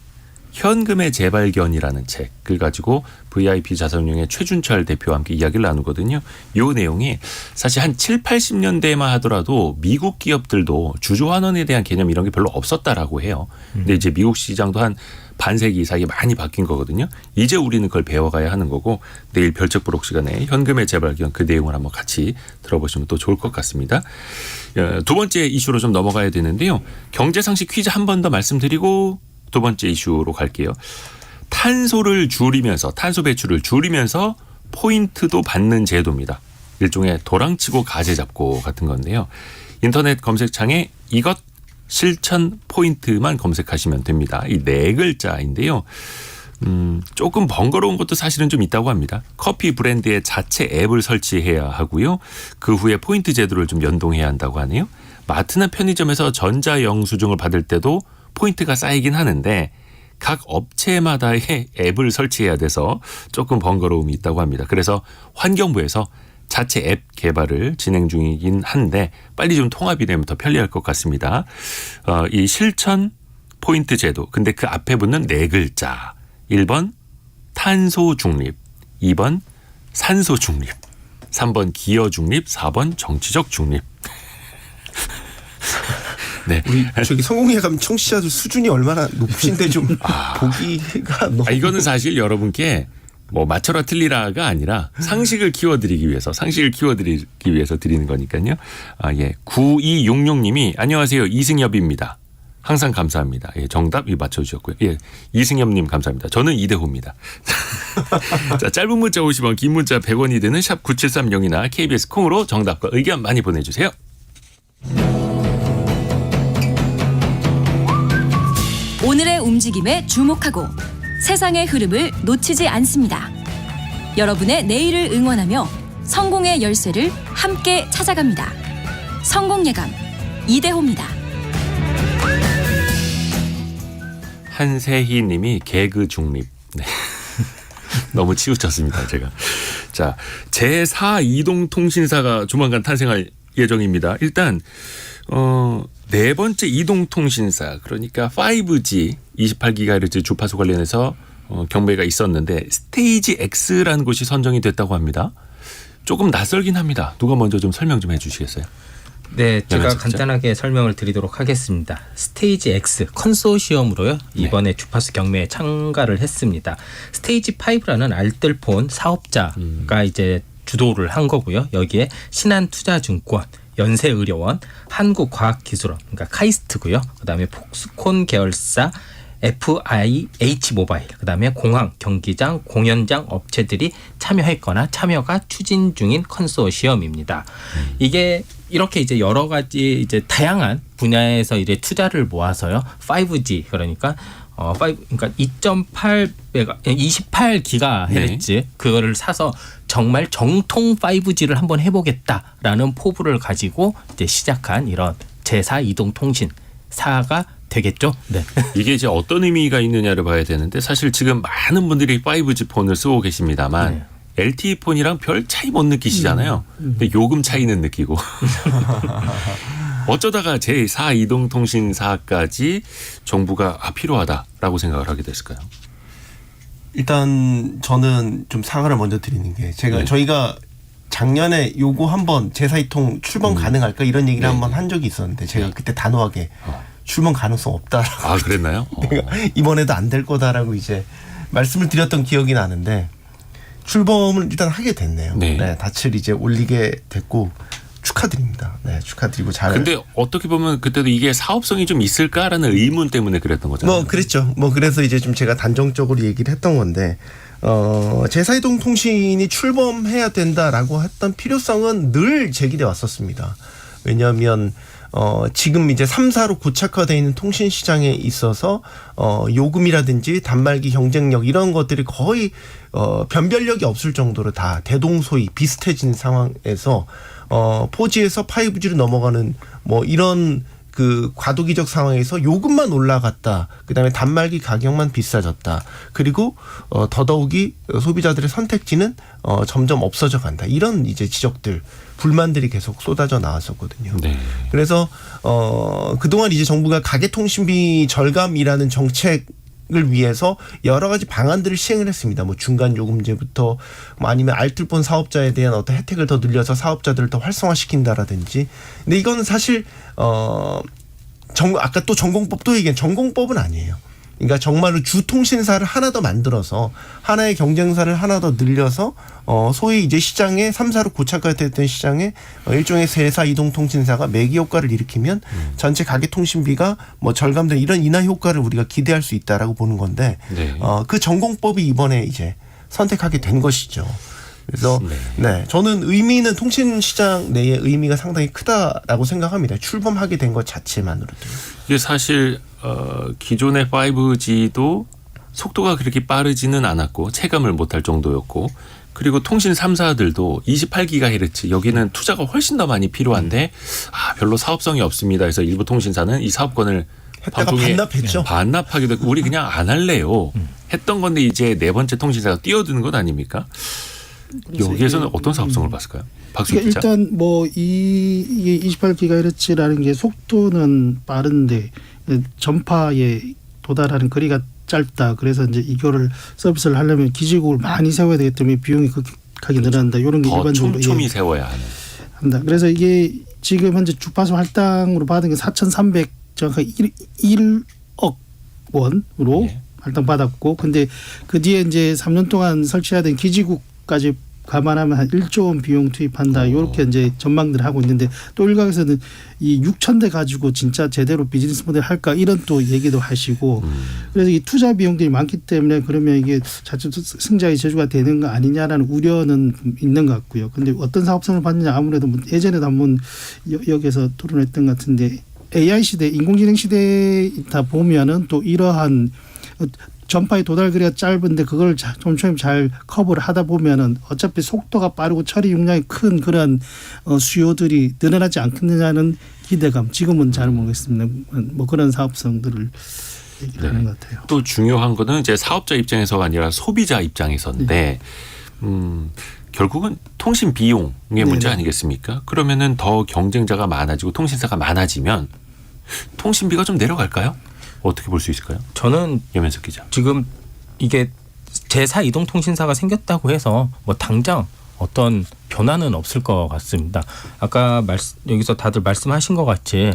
현금의 재발견이라는 책을 가지고 VIP 자산운용의 최준철 대표와 함께 이야기를 나누거든요. 이 내용이 사실 한 7, 80년대만 하더라도 미국 기업들도 주주환원에 대한 개념 이런 게 별로 없었다라고 해요. 근데 이제 미국 시장도 한 반세기 사이에 많이 바뀐 거거든요. 이제 우리는 그걸 배워가야 하는 거고 내일 별책 부록 시간에 현금의 재발견 그 내용을 한번 같이 들어보시면 또 좋을 것 같습니다. 두 번째 이슈로 좀 넘어가야 되는데요. 경제상식 퀴즈 한 번 더 말씀드리고 두 번째 이슈로 갈게요. 탄소를 줄이면서 탄소 배출을 줄이면서 포인트도 받는 제도입니다. 일종의 도랑치고 가재 잡고 같은 건데요. 인터넷 검색창에 이것 실천 포인트만 검색하시면 됩니다. 이 네 글자인데요. 조금 번거로운 것도 사실은 좀 있다고 합니다. 커피 브랜드의 자체 앱을 설치해야 하고요. 그 후에 포인트 제도를 좀 연동해야 한다고 하네요. 마트나 편의점에서 전자영수증을 받을 때도 포인트가 쌓이긴 하는데 각 업체마다의 앱을 설치해야 돼서 조금 번거로움이 있다고 합니다. 그래서 환경부에서 자체 앱 개발을 진행 중이긴 한데 빨리 좀 통합이 되면 더 편리할 것 같습니다. 이 실천 포인트 제도. 근데 그 앞에 붙는 네 글자. 1번 탄소 중립, 2번 산소 중립, 3번 기여 중립, 4번 정치적 중립. 네. 우리 저기 성공예감 청취자들 수준이 얼마나 높으신데 좀 보기가 너무 이거는 사실 여러분께 뭐 맞춰라 틀리라가 아니라 상식을 키워드리기 위해서 드리는 거니까요. 예. 9266님이 안녕하세요. 이승엽입니다. 항상 감사합니다. 예, 정답 맞춰주셨고요. 예, 이승엽님 감사합니다. 저는 이대호입니다. 자, 짧은 문자 50원, 긴 문자 100원이 되는 샵 9730이나 KBS 콩으로 정답과 의견 많이 보내주세요. 오늘의 움직임에 주목하고 세상의 흐름을 놓치지 않습니다. 여러분의 내일을 응원하며 성공의 열쇠를 함께 찾아갑니다. 성공예감 이대호입니다. 한세희 님이 개그 중립. 네. 너무 치우쳤습니다, 제가. 자, 제4 이동통신사가 조만간 탄생할 예정입니다. 일단 네 번째 이동통신사 그러니까 5G 28GHz 주파수 관련해서 경매가 있었는데 스테이지 X라는 곳이 선정이 됐다고 합니다. 조금 낯설긴 합니다. 누가 먼저 좀 설명 좀 해주시겠어요? 네, 제가 간단하게 설명을 드리도록 하겠습니다. 스테이지 X 컨소시엄으로요. 이번에 주파수 경매에 참가를 했습니다. 스테이지 5라는 알뜰폰 사업자가 이제 주도를 한 거고요. 여기에 신한투자증권, 연세의료원, 한국과학기술원, 그러니까 카이스트고요. 그다음에 폭스콘 계열사 FIH 모바일, 그다음에 공항, 경기장, 공연장 업체들이 참여했거나 참여가 추진 중인 컨소시엄입니다. 이게 이렇게 이제 여러 가지 이제 다양한 분야에서 이제 투자를 모아서요. 5G 그러니까 28GHz 그거를 사서 정말 정통 5G를 한번 해보겠다라는 포부를 가지고 이제 시작한 이런 제4 이동통신사가 되겠죠. 네. 이게 이제 어떤 의미가 있느냐를 봐야 되는데 사실 지금 많은 분들이 5G 폰을 쓰고 계십니다만 네. LTE 폰이랑 별 차이 못 느끼시잖아요. 근데 요금 차이는 느끼고 어쩌다가 제4 이동통신사까지 정부가 필요하다라고 생각을 하게 됐을까요? 일단 저는 좀 사과를 먼저 드리는 게 제가 네. 저희가 작년에 요거 한번 제4이통 출범 가능할까 이런 얘기를 네. 한번 한 적이 있었는데 제가 그때 단호하게 출범 가능성 없다라고 아 그랬나요? 내가 이번에도 안 될 거다라고 이제 말씀을 드렸던 기억이 나는데 출범을 일단 하게 됐네요. 네. 네, 닻을 이제 올리게 됐고 축하드립니다. 네, 축하드리고 잘. 근데 어떻게 보면 그때도 이게 사업성이 좀 있을까라는 의문 때문에 그랬던 거잖아요. 뭐 그랬죠. 뭐 그래서 이제 좀 제가 단정적으로 얘기를 했던 건데 제4이동 통신이 출범해야 된다라고 했던 필요성은 늘 제기돼 왔었습니다. 왜냐하면 지금 이제 3사로 고착화되어 있는 통신 시장에 있어서 요금이라든지 단말기 경쟁력 이런 것들이 거의 변별력이 없을 정도로 다 대동소이 비슷해진 상황에서 4G에서 5G로 넘어가는 뭐 이런 그 과도기적 상황에서 요금만 올라갔다. 그다음에 단말기 가격만 비싸졌다. 그리고 더더욱이 소비자들의 선택지는 점점 없어져 간다. 이런 이제 지적들, 불만들이 계속 쏟아져 나왔었거든요. 네. 그래서 그동안 이제 정부가 가계통신비 절감이라는 정책을 위해서 여러 가지 방안들을 시행을 했습니다. 뭐 중간 요금제부터 뭐 아니면 알뜰폰 사업자에 대한 어떤 혜택을 더 늘려서 사업자들을 더 활성화시킨다라든지. 근데 이건 사실 아까 또 전공법도 얘기한 전공법은 아니에요. 그러니까 정말로 주통신사를 하나 더 만들어서 하나의 경쟁사를 하나 더 늘려서 소위 이제 시장에 3사로 고착화됐던 시장에 일종의 제4 이동통신사가 매기 효과를 일으키면 전체 가계통신비가 뭐 절감된 이런 인하 효과를 우리가 기대할 수 있다라고 보는 건데 네. 그 전공법이 이번에 이제 선택하게 된 것이죠. 그래서 네, 저는 의미는 통신 시장 내의 의미가 상당히 크다라고 생각합니다. 출범하게 된 것 자체만으로도. 이게 사실 기존의 5G도 속도가 그렇게 빠르지는 않았고 체감을 못할 정도였고 그리고 통신 3사들도 28GHz 여기는 투자가 훨씬 더 많이 필요한데 별로 사업성이 없습니다. 그래서 일부 통신사는 이 사업권을 했다가 방송에 반납했죠. 반납하기도 했고 우리 그냥 안 할래요. 했던 건데 이제 네 번째 통신사가 뛰어드는 것 아닙니까? 여기에서는 어떤 사업성을 봤을까요? 박수기 그러니까 기자. 일단 뭐 이게 28GHz라는 게 속도는 빠른데 전파에 도달하는 거리가 짧다. 그래서 이제 이거를 서비스를 하려면 기지국을 많이 세워야 되기 때문에 비용이 급하게 늘어난다. 이런 게 더 일반적으로 촘촘히 세워야 하는. 한다. 그래서 이게 지금 현재 주파수 할당으로 받은 게 4,300 정확하게 1억 원으로 예. 할당받았고 근데 그 뒤에 이제 3년 동안 설치해야 된 기지국까지 감안하면 한 1조 원 비용 투입한다. 이렇게 이제 전망들을 하고 있는데 또 일각에서는 이 6,000대 가지고 진짜 제대로 비즈니스 모델 할까 이런 또 얘기도 하시고 그래서 이 투자 비용들이 많기 때문에 그러면 이게 자칫 승자의 제주가 되는 거 아니냐라는 우려는 있는 것 같고요. 근데 어떤 사업성을 받느냐 아무래도 뭐 예전에도 한번 여기에서 토론했던 것 같은데 AI 시대, 인공지능 시대이다 보면은 또 이러한 전파의 도달 거리가 짧은데 그걸 좀처럼 잘 커버를 하다 보면은 어차피 속도가 빠르고 처리 용량이 큰 그런 수요들이 늘어나지 않겠느냐는 기대감. 지금은 잘 모르겠습니다. 뭐 그런 사업성들을 얘기하는 것 같아요. 또 중요한 거는 이제 사업자 입장에서가 아니라 소비자 입장에서인데 결국은 통신 비용의 문제 아니겠습니까? 그러면은 더 경쟁자가 많아지고 통신사가 많아지면 통신비가 좀 내려갈까요? 어떻게 볼 수 있을까요? 저는 염현석 기자. 지금 이게 제4 이동통신사가 생겼다고 해서 뭐 당장 어떤 변화는 없을 것 같습니다. 아까 여기서 다들 말씀하신 것 같이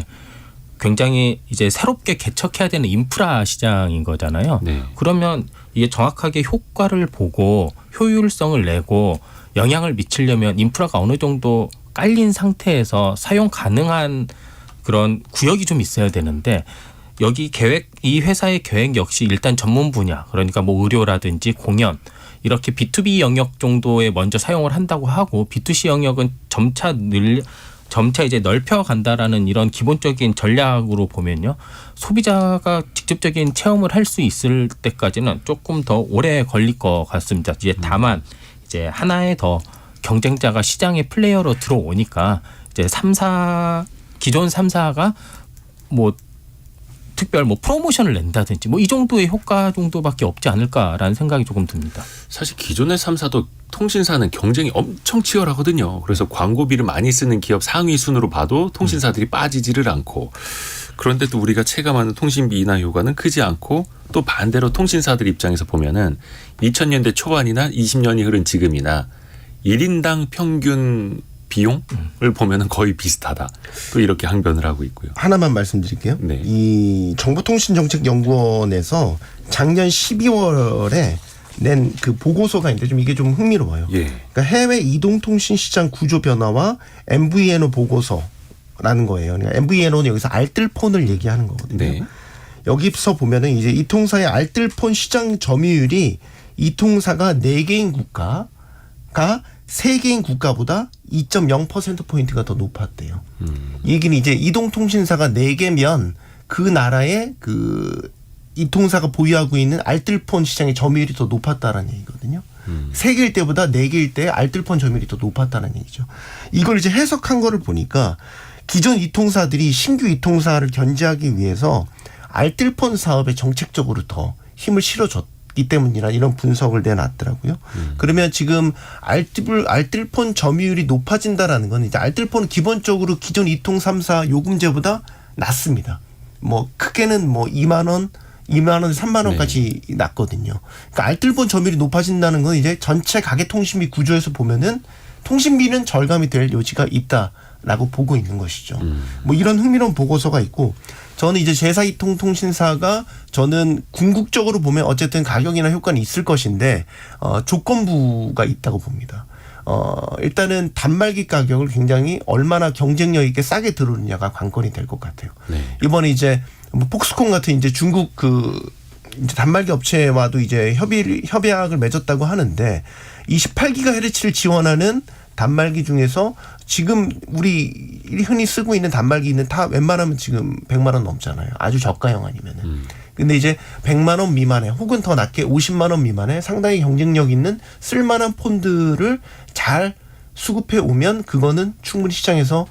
굉장히 이제 새롭게 개척해야 되는 인프라 시장인 거잖아요. 네. 그러면 이게 정확하게 효과를 보고 효율성을 내고 영향을 미치려면 인프라가 어느 정도 깔린 상태에서 사용 가능한 그런 구역이 좀 있어야 되는데 여기 이 회사의 계획 역시 일단 전문 분야, 그러니까 뭐 의료라든지 공연 이렇게 B2B 영역 정도에 먼저 사용을 한다고 하고 B2C 영역은 점차 이제 넓혀간다라는 이런 기본적인 전략으로 보면요. 소비자가 직접적인 체험을 할 수 있을 때까지는 조금 더 오래 걸릴 것 같습니다. 이제 다만 이제 하나의 더 경쟁자가 시장의 플레이어로 들어오니까 이제 기존 3사가 뭐 특별 뭐 프로모션을 낸다든지 뭐 이 정도의 효과 정도밖에 없지 않을까라는 생각이 조금 듭니다. 사실 기존의 3사도 통신사는 경쟁이 엄청 치열하거든요. 그래서 광고비를 많이 쓰는 기업 상위 순으로 봐도 통신사들이 빠지지를 않고, 그런데 또 우리가 체감하는 통신비 인하 효과는 크지 않고, 또 반대로 통신사들 입장에서 보면은 2000년대 초반이나 20년이 흐른 지금이나 1인당 평균 비용을 보면은 거의 비슷하다. 또 이렇게 항변을 하고 있고요. 하나만 말씀드릴게요. 네. 이 정보통신정책연구원에서 작년 12월에 낸 그 보고서가 있는데 좀 이게 좀 흥미로워요. 예. 그러니까 해외 이동통신 시장 구조 변화와 MVNO 보고서라는 거예요. 그러니까 MVNO는 여기서 알뜰폰을 얘기하는 거거든요. 네. 여기서 보면은 이제 이 통사의 알뜰폰 시장 점유율이 이 통사가 4개인 국가가 3개인 국가보다 2.0%포인트가 더 높았대요. 이 얘기는 이제 이동통신사가 4개면 그 나라의 이 통사가 보유하고 있는 알뜰폰 시장의 점유율이 더 높았다라는 얘기거든요. 3개일 때보다 4개일 때 알뜰폰 점유율이 더 높았다는 얘기죠. 이걸 이제 해석한 거를 보니까 기존 이통사들이 신규 이통사를 견제하기 위해서 알뜰폰 사업에 정책적으로 더 힘을 실어줬기 때문이라 이런 분석을 내놨더라고요. 그러면 지금 알뜰폰 점유율이 높아진다라는 건 이제 알뜰폰은 기본적으로 기존 이통 3사 요금제보다 낮습니다. 뭐 크게는 뭐 2만 원, 3만 원까지 낮거든요. 그러니까 알뜰폰 점유율이 높아진다는 건 이제 전체 가계 통신비 구조에서 보면은 통신비는 절감이 될 여지가 있다라고 보고 있는 것이죠. 뭐 이런 흥미로운 보고서가 있고, 저는 이제 제4이통통신사가 저는 궁극적으로 보면 어쨌든 가격이나 효과는 있을 것인데 조건부가 있다고 봅니다. 일단은 단말기 가격을 굉장히 얼마나 경쟁력 있게 싸게 들어오느냐가 관건이 될 것 같아요. 네. 이번에 이제 뭐 폭스콘 같은 이제 중국 이제 단말기 업체와도 이제 협약을 맺었다고 하는데 28GHz를 지원하는 단말기 중에서 지금 우리 흔히 쓰고 있는 단말기는 다 웬만하면 지금 100만 원 넘잖아요. 아주 저가형 아니면은. 근데 이제 100만 원 미만에 혹은 더 낮게 50만 원 미만에 상당히 경쟁력 있는 쓸만한 폰들을 잘 수급해 오면 그거는 충분히 시장에서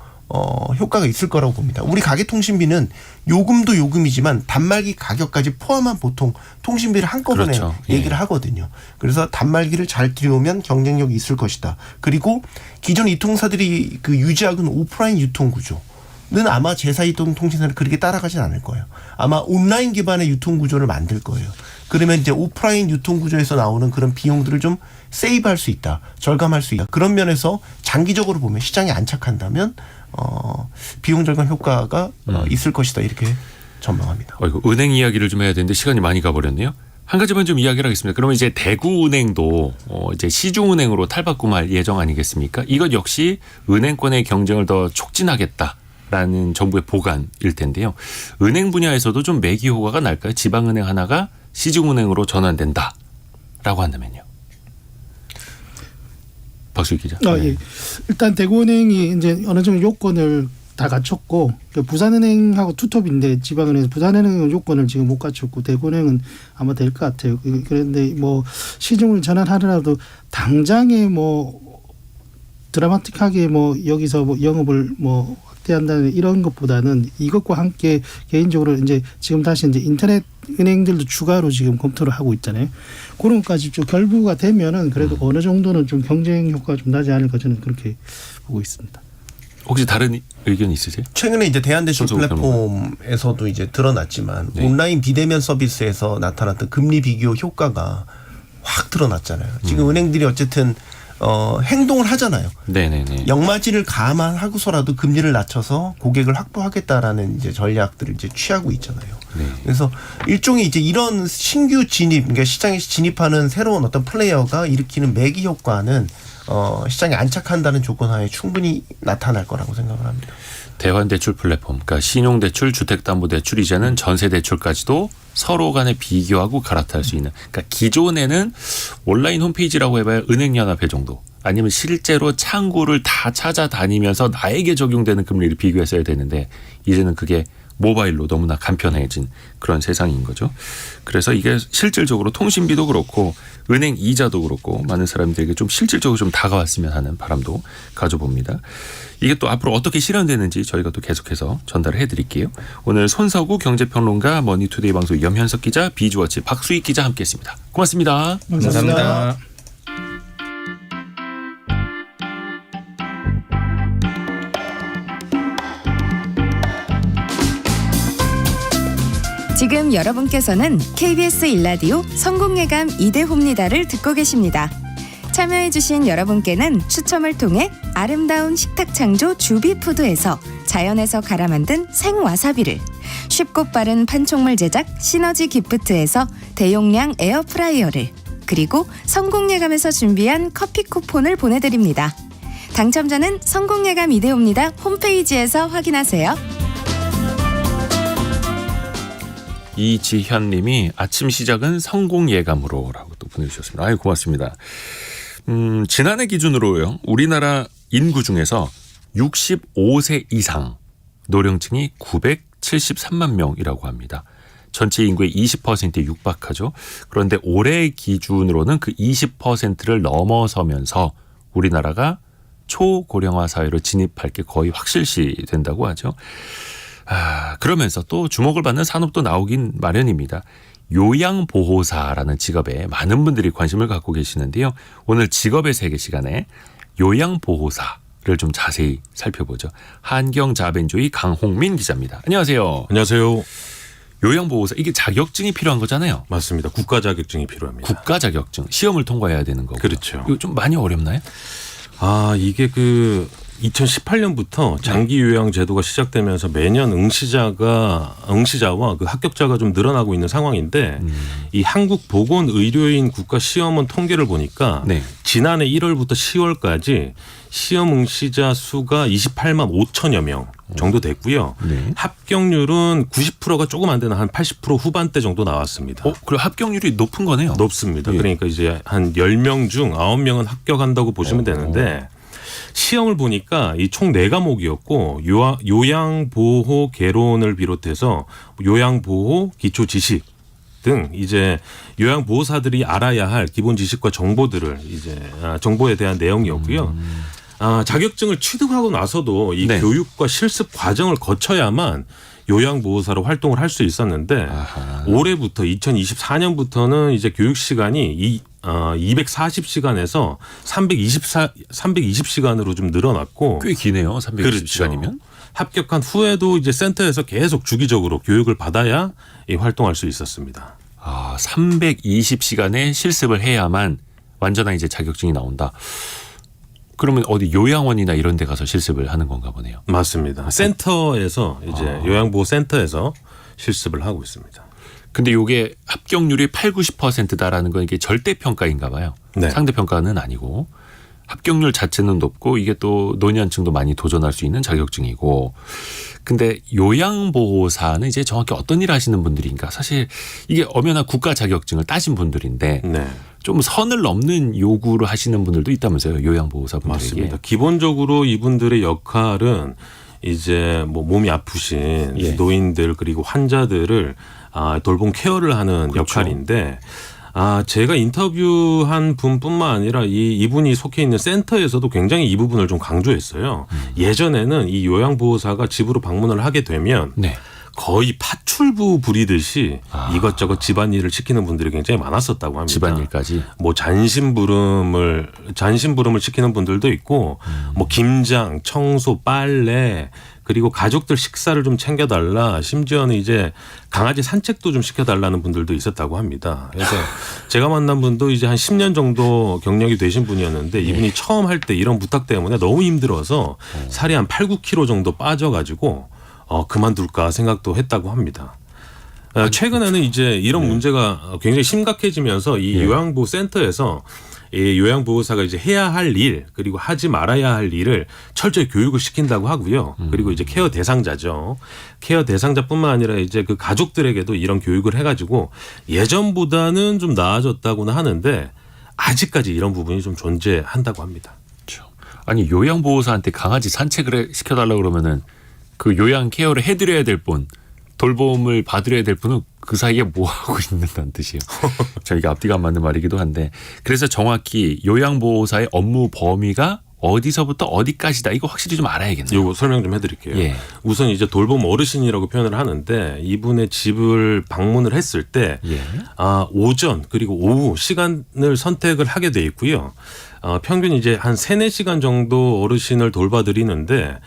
효과가 있을 거라고 봅니다. 우리 가계통신비는 요금도 요금이지만 단말기 가격까지 포함한 보통 통신비를 한꺼번에 그렇죠. 얘기를 하거든요. 그래서 단말기를 잘 들여오면 경쟁력이 있을 것이다. 그리고 기존 이통사들이 유지하고 있는 오프라인 유통 구조는 아마 제4이동통신사를 그렇게 따라가진 않을 거예요. 아마 온라인 기반의 유통 구조를 만들 거예요. 그러면 이제 오프라인 유통 구조에서 나오는 그런 비용들을 좀 세이브할 수 있다. 절감할 수 있다. 그런 면에서 장기적으로 보면 시장에 안착한다면 비용 절감 효과가 있을 것이다. 이렇게 전망합니다. 은행 이야기를 좀 해야 되는데 시간이 많이 가버렸네요. 한 가지만 좀 이야기를 하겠습니다. 그러면 이제 대구은행도 이제 시중은행으로 탈바꿈할 예정 아니겠습니까? 이것 역시 은행권의 경쟁을 더 촉진하겠다라는 정부의 보관일 텐데요. 은행 분야에서도 좀 매기 효과가 날까요? 지방은행 하나가 시중은행으로 전환된다라고 한다면요. 박수익 기자. 예. 일단 대구은행이 이제 어느 정도 요건을 다 갖췄고, 부산은행하고 투톱인데 지방은행, 부산은행은 요건을 지금 못 갖췄고 대구은행은 아마 될 것 같아요. 그런데 뭐 시중을 전환하더라도 당장에 뭐 드라마틱하게 뭐 여기서 뭐 영업을 뭐 확대한다는 이런 것보다는 이것과 함께 개인적으로 이제 지금 다시 이제 인터넷 은행들도 추가로 지금 검토를 하고 있잖아요. 그런 것까지 좀 결부가 되면은 그래도 어느 정도는 좀 경쟁 효과가 좀 나지 않을까 저는 그렇게 보고 있습니다. 혹시 다른 의견 있으세요? 최근에 이제 대한대출 플랫폼에서도 이제 드러났지만 네. 온라인 비대면 서비스에서 나타났던 금리 비교 효과가 확 드러났잖아요. 지금 은행들이 어쨌든 행동을 하잖아요. 네네네. 역마진을 감안하고서라도 금리를 낮춰서 고객을 확보하겠다라는 이제 전략들을 이제 취하고 있잖아요. 네. 그래서 일종의 이제 이런 신규 진입, 그러니까 시장에 진입하는 새로운 어떤 플레이어가 일으키는 매기 효과는 시장에 안착한다는 조건하에 충분히 나타날 거라고 생각을 합니다. 대환대출 플랫폼, 그러니까 신용대출, 주택담보대출, 이제는 전세대출까지도 서로 간에 비교하고 갈아탈 수 있는. 그러니까 기존에는 온라인 홈페이지라고 해봐야 은행연합회 정도, 아니면 실제로 창구를 다 찾아다니면서 나에게 적용되는 금리를 비교했어야 되는데 이제는 그게 모바일로 너무나 간편해진 그런 세상인 거죠. 그래서 이게 실질적으로 통신비도 그렇고 은행 이자도 그렇고 많은 사람들에게 좀 실질적으로 좀 다가왔으면 하는 바람도 가져봅니다. 이게 또 앞으로 어떻게 실현되는지 저희가 또 계속해서 전달을 해드릴게요. 오늘 손석우 경제평론가, 머니투데이 방송 염현석 기자, 비주워치 박수익 기자 함께했습니다. 고맙습니다. 감사합니다. 지금 여러분께서는 KBS 일라디오 성공예감 이대호입니다를 듣고 계십니다. 참여해주신 여러분께는 추첨을 통해 아름다운 식탁 창조 주비푸드에서 자연에서 갈아 만든 생와사비를, 쉽고 빠른 판촉물 제작 시너지 기프트에서 대용량 에어프라이어를, 그리고 성공예감에서 준비한 커피 쿠폰을 보내드립니다. 당첨자는 성공예감 이대호입니다 홈페이지에서 확인하세요. 이지현 님이 아침 시작은 성공 예감으로 라고 또 보내주셨습니다. 아유, 고맙습니다. 지난해 기준으로요, 우리나라 인구 중에서 65세 이상 노령층이 973만 명이라고 합니다. 전체 인구의 20%에 육박하죠. 그런데 올해 기준으로는 그 20%를 넘어서면서 우리나라가 초고령화 사회로 진입할 게 거의 확실시 된다고 하죠. 그러면서 또 주목을 받는 산업도 나오긴 마련입니다. 요양보호사라는 직업에 많은 분들이 관심을 갖고 계시는데요. 오늘 직업의 세계 시간에 요양보호사를 좀 자세히 살펴보죠. 한경자벤조이 강홍민 기자입니다. 안녕하세요. 안녕하세요. 요양보호사, 이게 자격증이 필요한 거잖아요. 맞습니다. 국가 자격증이 필요합니다. 국가 자격증, 시험을 통과해야 되는 거고. 그렇죠. 이거 좀 많이 어렵나요? 이게 2018년부터 장기 요양 제도가 시작되면서 매년 응시자와 그 합격자가 좀 늘어나고 있는 상황인데 이 한국 보건의료인 국가시험원 통계를 보니까 네. 지난해 1월부터 10월까지 시험 응시자 수가 28만 5천여 명 정도 됐고요. 네. 합격률은 90%가 조금 안 되는 한 80% 후반대 정도 나왔습니다. 그럼 합격률이 높은 거네요. 높습니다. 예. 그러니까 이제 한 10명 중 9명은 합격한다고 보시면 되는데 시험을 보니까 이 총 4과목이었고 요양보호 개론을 비롯해서 요양보호 기초 지식 등 이제 요양보호사들이 알아야 할 기본 지식과 정보들을 정보에 대한 내용이었고요. 자격증을 취득하고 나서도 이 네. 교육과 실습 과정을 거쳐야만 요양보호사로 활동을 할 수 있었는데 올해부터 2024년부터는 이제 교육 시간이 240시간에서 320시간으로 좀 늘어났고 꽤 기네요. 320시간이면. 그렇죠. 합격한 후에도 이제 센터에서 계속 주기적으로 교육을 받아야 활동할 수 있었습니다. 320시간의 실습을 해야만 완전한 이제 자격증이 나온다. 그러면 어디 요양원이나 이런 데 가서 실습을 하는 건가 보네요. 맞습니다. 센터에서 이제 요양보호 센터에서 실습을 하고 있습니다. 근데 이게 합격률이 80~90%다라는 건 이게 절대 평가인가 봐요. 네. 상대 평가는 아니고 합격률 자체는 높고 이게 또 노년층도 많이 도전할 수 있는 자격증이고. 근데 요양보호사는 이제 정확히 어떤 일 하시는 분들인가? 사실 이게 엄연한 국가 자격증을 따신 분들인데 네. 좀 선을 넘는 요구를 하시는 분들도 있다면서요. 요양보호사분들에게. 맞습니다. 기본적으로 이분들의 역할은 이제 뭐 몸이 아프신 예. 노인들 그리고 환자들을 돌봄 케어를 하는 그렇죠. 역할인데 제가 인터뷰한 분뿐만 아니라 이분이 속해 있는 센터에서도 굉장히 이 부분을 좀 강조했어요. 예전에는 이 요양보호사가 집으로 방문을 하게 되면 네. 거의 파출부 부리듯이 이것저것 집안일을 시키는 분들이 굉장히 많았었다고 합니다. 집안일까지. 뭐 잔심부름을 시키는 분들도 있고 뭐 김장, 청소, 빨래 그리고 가족들 식사를 좀 챙겨달라. 심지어는 이제 강아지 산책도 좀 시켜달라는 분들도 있었다고 합니다. 그래서 제가 만난 분도 이제 한 10년 정도 경력이 되신 분이었는데 이분이 처음 할 때 이런 부탁 때문에 너무 힘들어서 살이 한 8~9kg 정도 빠져가지고 그만둘까 생각도 했다고 합니다. 최근에는 이제 이런 문제가 굉장히 심각해지면서 이 요양보호 센터에서 이 요양보호사가 이제 해야 할 일 그리고 하지 말아야 할 일을 철저히 교육을 시킨다고 하고요. 그리고 이제 케어 대상자죠. 케어 대상자뿐만 아니라 이제 그 가족들에게도 이런 교육을 해가지고 예전보다는 좀 나아졌다고는 하는데 아직까지 이런 부분이 좀 존재한다고 합니다. 그렇죠. 아니 요양보호사한테 강아지 산책을 시켜달라고 그러면은 그 요양 케어를 해드려야 될 분, 돌봄을 받으려야 될 분은 그 사이에 뭐 하고 있는다는 뜻이에요. 저희가 앞뒤가 안 맞는 말이기도 한데 그래서 정확히 요양보호사의 업무 범위가 어디서부터 어디까지다 이거 확실히 좀 알아야겠네요. 요거 설명 좀 해드릴게요. 예. 우선 이제 돌봄 어르신이라고 표현을 하는데 이분의 집을 방문을 했을 때 예. 오전 그리고 오후 시간을 선택을 하게 돼 있고요. 평균 이제 한 3-4시간 정도 어르신을 돌봐드리는데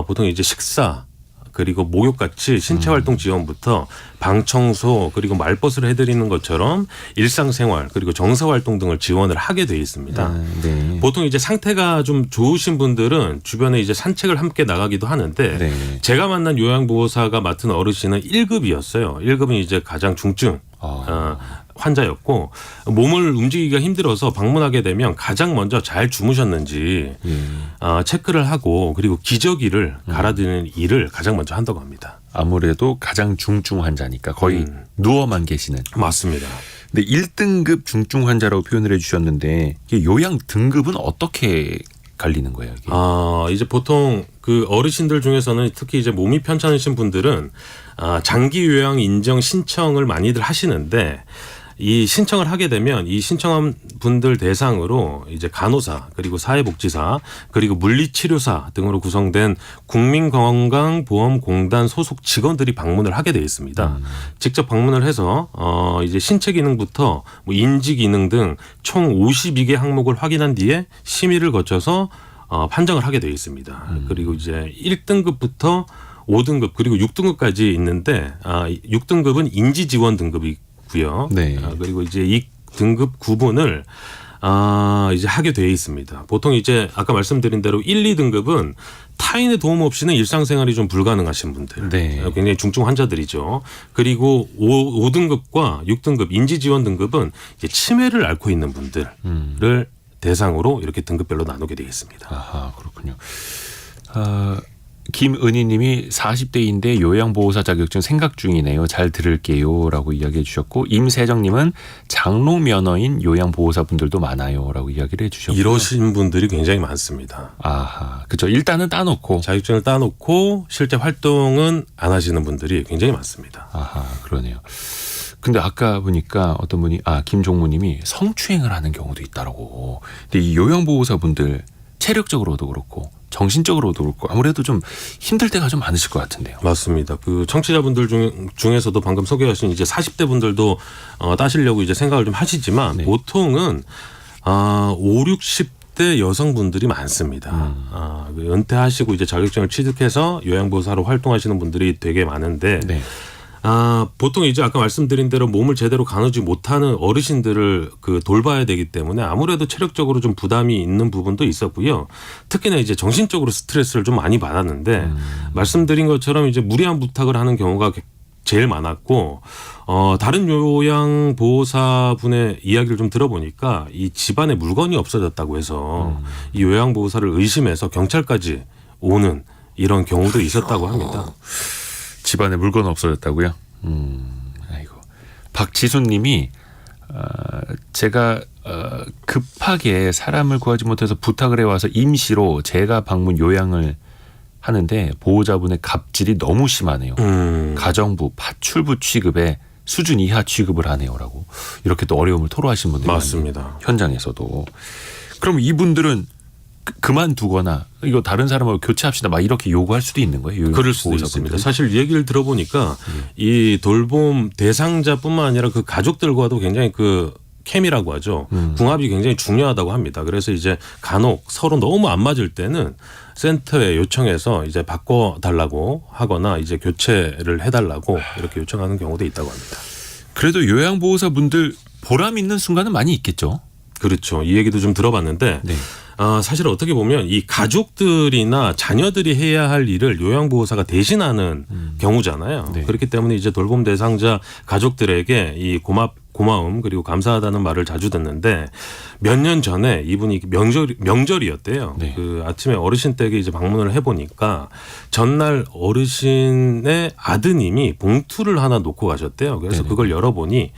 보통 이제 식사 그리고 목욕같이 신체활동 지원부터 방청소 그리고 말벗을 해드리는 것처럼 일상생활 그리고 정서활동 등을 지원을 하게 돼 있습니다. 네. 보통 이제 상태가 좀 좋으신 분들은 주변에 이제 산책을 함께 나가기도 하는데 네. 제가 만난 요양보호사가 맡은 어르신은 1급이었어요. 1급은 이제 가장 중증 환자였고 몸을 움직이기가 힘들어서 방문하게 되면 가장 먼저 잘 주무셨는지 체크를 하고 그리고 기저귀를 갈아드리는 일을 가장 먼저 한다고 합니다. 아무래도 가장 중증 환자니까 거의 누워만 계시는. 맞습니다. 근데 1등급 중증 환자라고 표현을 해주셨는데 이게 요양 등급은 어떻게 갈리는 거예요? 이게? 이제 보통 그 어르신들 중에서는 특히 이제 몸이 편찮으신 분들은 장기 요양 인정 신청을 많이들 하시는데 이 신청을 하게 되면 이 신청한 분들 대상으로 이제 간호사 그리고 사회복지사 그리고 물리치료사 등으로 구성된 국민건강보험공단 소속 직원들이 방문을 하게 돼 있습니다. 직접 방문을 해서 이제 신체 기능부터 뭐 인지 기능 등 총 52개 항목을 확인한 뒤에 심의를 거쳐서 판정을 하게 돼 있습니다. 그리고 이제 1등급부터 5등급 그리고 6등급까지 있는데 6등급은 인지지원 등급이 고요. 네. 그리고 이제 이 등급 구분을 이제 하게 돼 있습니다. 보통 이제 아까 말씀드린 대로 1, 2등급은 타인의 도움 없이는 일상생활이 좀 불가능하신 분들, 네. 굉장히 중증 환자들이죠. 그리고 5등급과 6등급 인지지원 등급은 이제 치매를 앓고 있는 분들을 대상으로 이렇게 등급별로 나누게 되어 있습니다. 아하, 그렇군요. 김은희님이 40대인데 요양보호사 자격증 생각 중이네요. 잘 들을게요. 라고 이야기해 주셨고 임세정님은 장롱 면허인 요양보호사분들도 많아요. 라고 이야기를 해 주셨고 이러신 분들이 굉장히 많습니다. 아하, 그렇죠. 일단은 따놓고 자격증을 따놓고 실제 활동은 안 하시는 분들이 굉장히 많습니다. 아하, 그러네요. 근데 아까 보니까 어떤 분이 김종무님이 성추행을 하는 경우도 있다라고. 근데 이 요양보호사분들 체력적으로도 그렇고 정신적으로도 그렇고 아무래도 좀 힘들 때가 좀 많으실 것 같은데요. 맞습니다. 그 청취자분들 중에서도 방금 소개하신 이제 40대 분들도 따시려고 이제 생각을 좀 하시지만 네. 보통은 5, 60대 여성분들이 많습니다. 은퇴하시고 이제 자격증을 취득해서 요양보호사로 활동하시는 분들이 되게 많은데 네. 보통 이제 아까 말씀드린 대로 몸을 제대로 가누지 못하는 어르신들을 그 돌봐야 되기 때문에 아무래도 체력적으로 좀 부담이 있는 부분도 있었고요. 특히나 이제 정신적으로 스트레스를 좀 많이 받았는데 말씀드린 것처럼 이제 무리한 부탁을 하는 경우가 제일 많았고 다른 요양보호사분의 이야기를 좀 들어보니까 이 집안에 물건이 없어졌다고 해서 이 요양보호사를 의심해서 경찰까지 오는 이런 경우도 있었다고 합니다. 집안에 물건 없어졌다고요? 아이고. 박지수님이 제가 급하게 사람을 구하지 못해서 부탁을 해와서 임시로 제가 방문 요양을 하는데 보호자분의 갑질이 너무 심하네요. 가정부, 파출부 취급에 수준 이하 취급을 하네요라고 이렇게 또 어려움을 토로하신 분들이 맞습니다. 많네요. 현장에서도. 그럼 이분들은 그만두거나 이거 다른 사람하고 교체합시다 막 이렇게 요구할 수도 있는 거예요. 그럴 수도 있습니다. 사실 얘기를 들어보니까 이 돌봄 대상자뿐만 아니라 그 가족들과도 굉장히 그 케미라고 하죠. 궁합이 굉장히 중요하다고 합니다. 그래서 이제 간혹 서로 너무 안 맞을 때는 센터에 요청해서 이제 바꿔달라고 하거나 이제 교체를 해달라고 이렇게 요청하는 경우도 있다고 합니다. 그래도 요양보호사분들 보람 있는 순간은 많이 있겠죠. 그렇죠. 이 얘기도 좀 들어봤는데 네. 사실 어떻게 보면 이 가족들이나 자녀들이 해야 할 일을 요양보호사가 대신하는 경우잖아요. 네. 그렇기 때문에 이제 돌봄 대상자 가족들에게 이 고마움 그리고 감사하다는 말을 자주 듣는데 몇 년 전에 이분이 명절이었대요. 네. 그 아침에 어르신 댁에 이제 방문을 해보니까 전날 어르신의 아드님이 봉투를 하나 놓고 가셨대요. 그래서 네네. 그걸 열어보니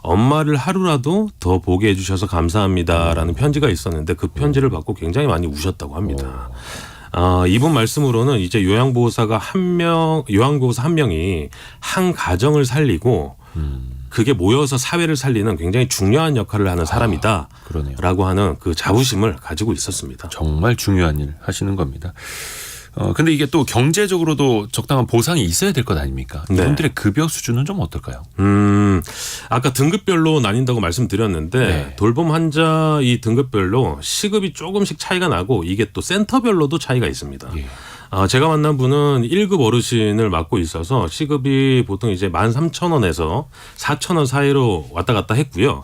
엄마를 하루라도 더 보게 해주셔서 감사합니다라는 편지가 있었는데 그 편지를 받고 굉장히 많이 우셨다고 합니다. 이분 말씀으로는 이제 요양보호사 한 명이 한 가정을 살리고 그게 모여서 사회를 살리는 굉장히 중요한 역할을 하는 사람이다라고 그러네요. 하는 그 자부심을 가지고 있었습니다. 정말 중요한 일 하시는 겁니다. 근데 이게 또 경제적으로도 적당한 보상이 있어야 될 것 아닙니까? 네. 이분들의 급여 수준은 좀 어떨까요? 아까 등급별로 나뉜다고 말씀드렸는데 네. 돌봄 환자 이 등급별로 시급이 조금씩 차이가 나고 이게 또 센터별로도 차이가 있습니다. 예. 제가 만난 분은 1급 어르신을 맡고 있어서 시급이 보통 이제 13,000원에서 4,000원 사이로 왔다 갔다 했고요.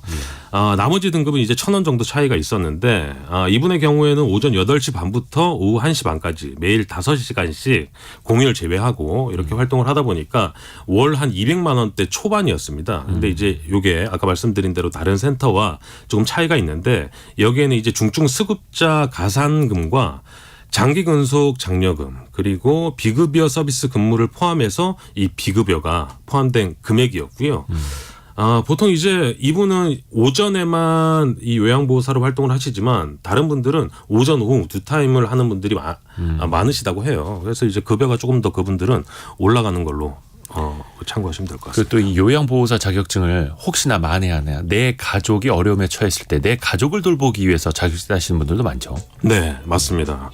나머지 등급은 이제 1,000원 정도 차이가 있었는데 이분의 경우에는 오전 8시 반부터 오후 1시 반까지 매일 5시간씩 공휴일 제외하고 이렇게 활동을 하다 보니까 월 한 200만 원대 초반이었습니다. 근데 이제 요게 아까 말씀드린 대로 다른 센터와 조금 차이가 있는데 여기에는 이제 중증 수급자 가산금과 장기 근속 장려금 그리고 비급여 서비스 근무를 포함해서 이 비급여가 포함된 금액이었고요. 보통 이제 이분은 오전에만 이 요양보호사로 활동을 하시지만 다른 분들은 오전 오후 두 타임을 하는 분들이 많으시다고 해요. 그래서 이제 급여가 조금 더 그분들은 올라가는 걸로 참고하시면 될 것 같습니다. 또 이 요양보호사 자격증을 혹시나 만에 하나 내 가족이 어려움에 처했을 때 내 가족을 돌보기 위해서 자격증 하시는 분들도 많죠. 네, 맞습니다.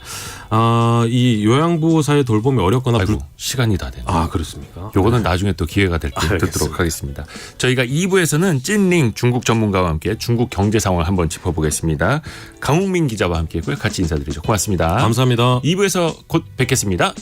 이 요양보호사의 돌봄이 어렵거나 아이고, 시간이 다 됐네. 그렇습니까? 요거는 나중에 또 기회가 될 때 알겠습니다. 듣도록 하겠습니다. 저희가 2부에서는 찐링 중국 전문가와 함께 중국 경제 상황을 한번 짚어보겠습니다. 강웅민 기자와 함께 했고요. 같이 인사드리죠. 고맙습니다. 감사합니다. 2부에서 곧 뵙겠습니다.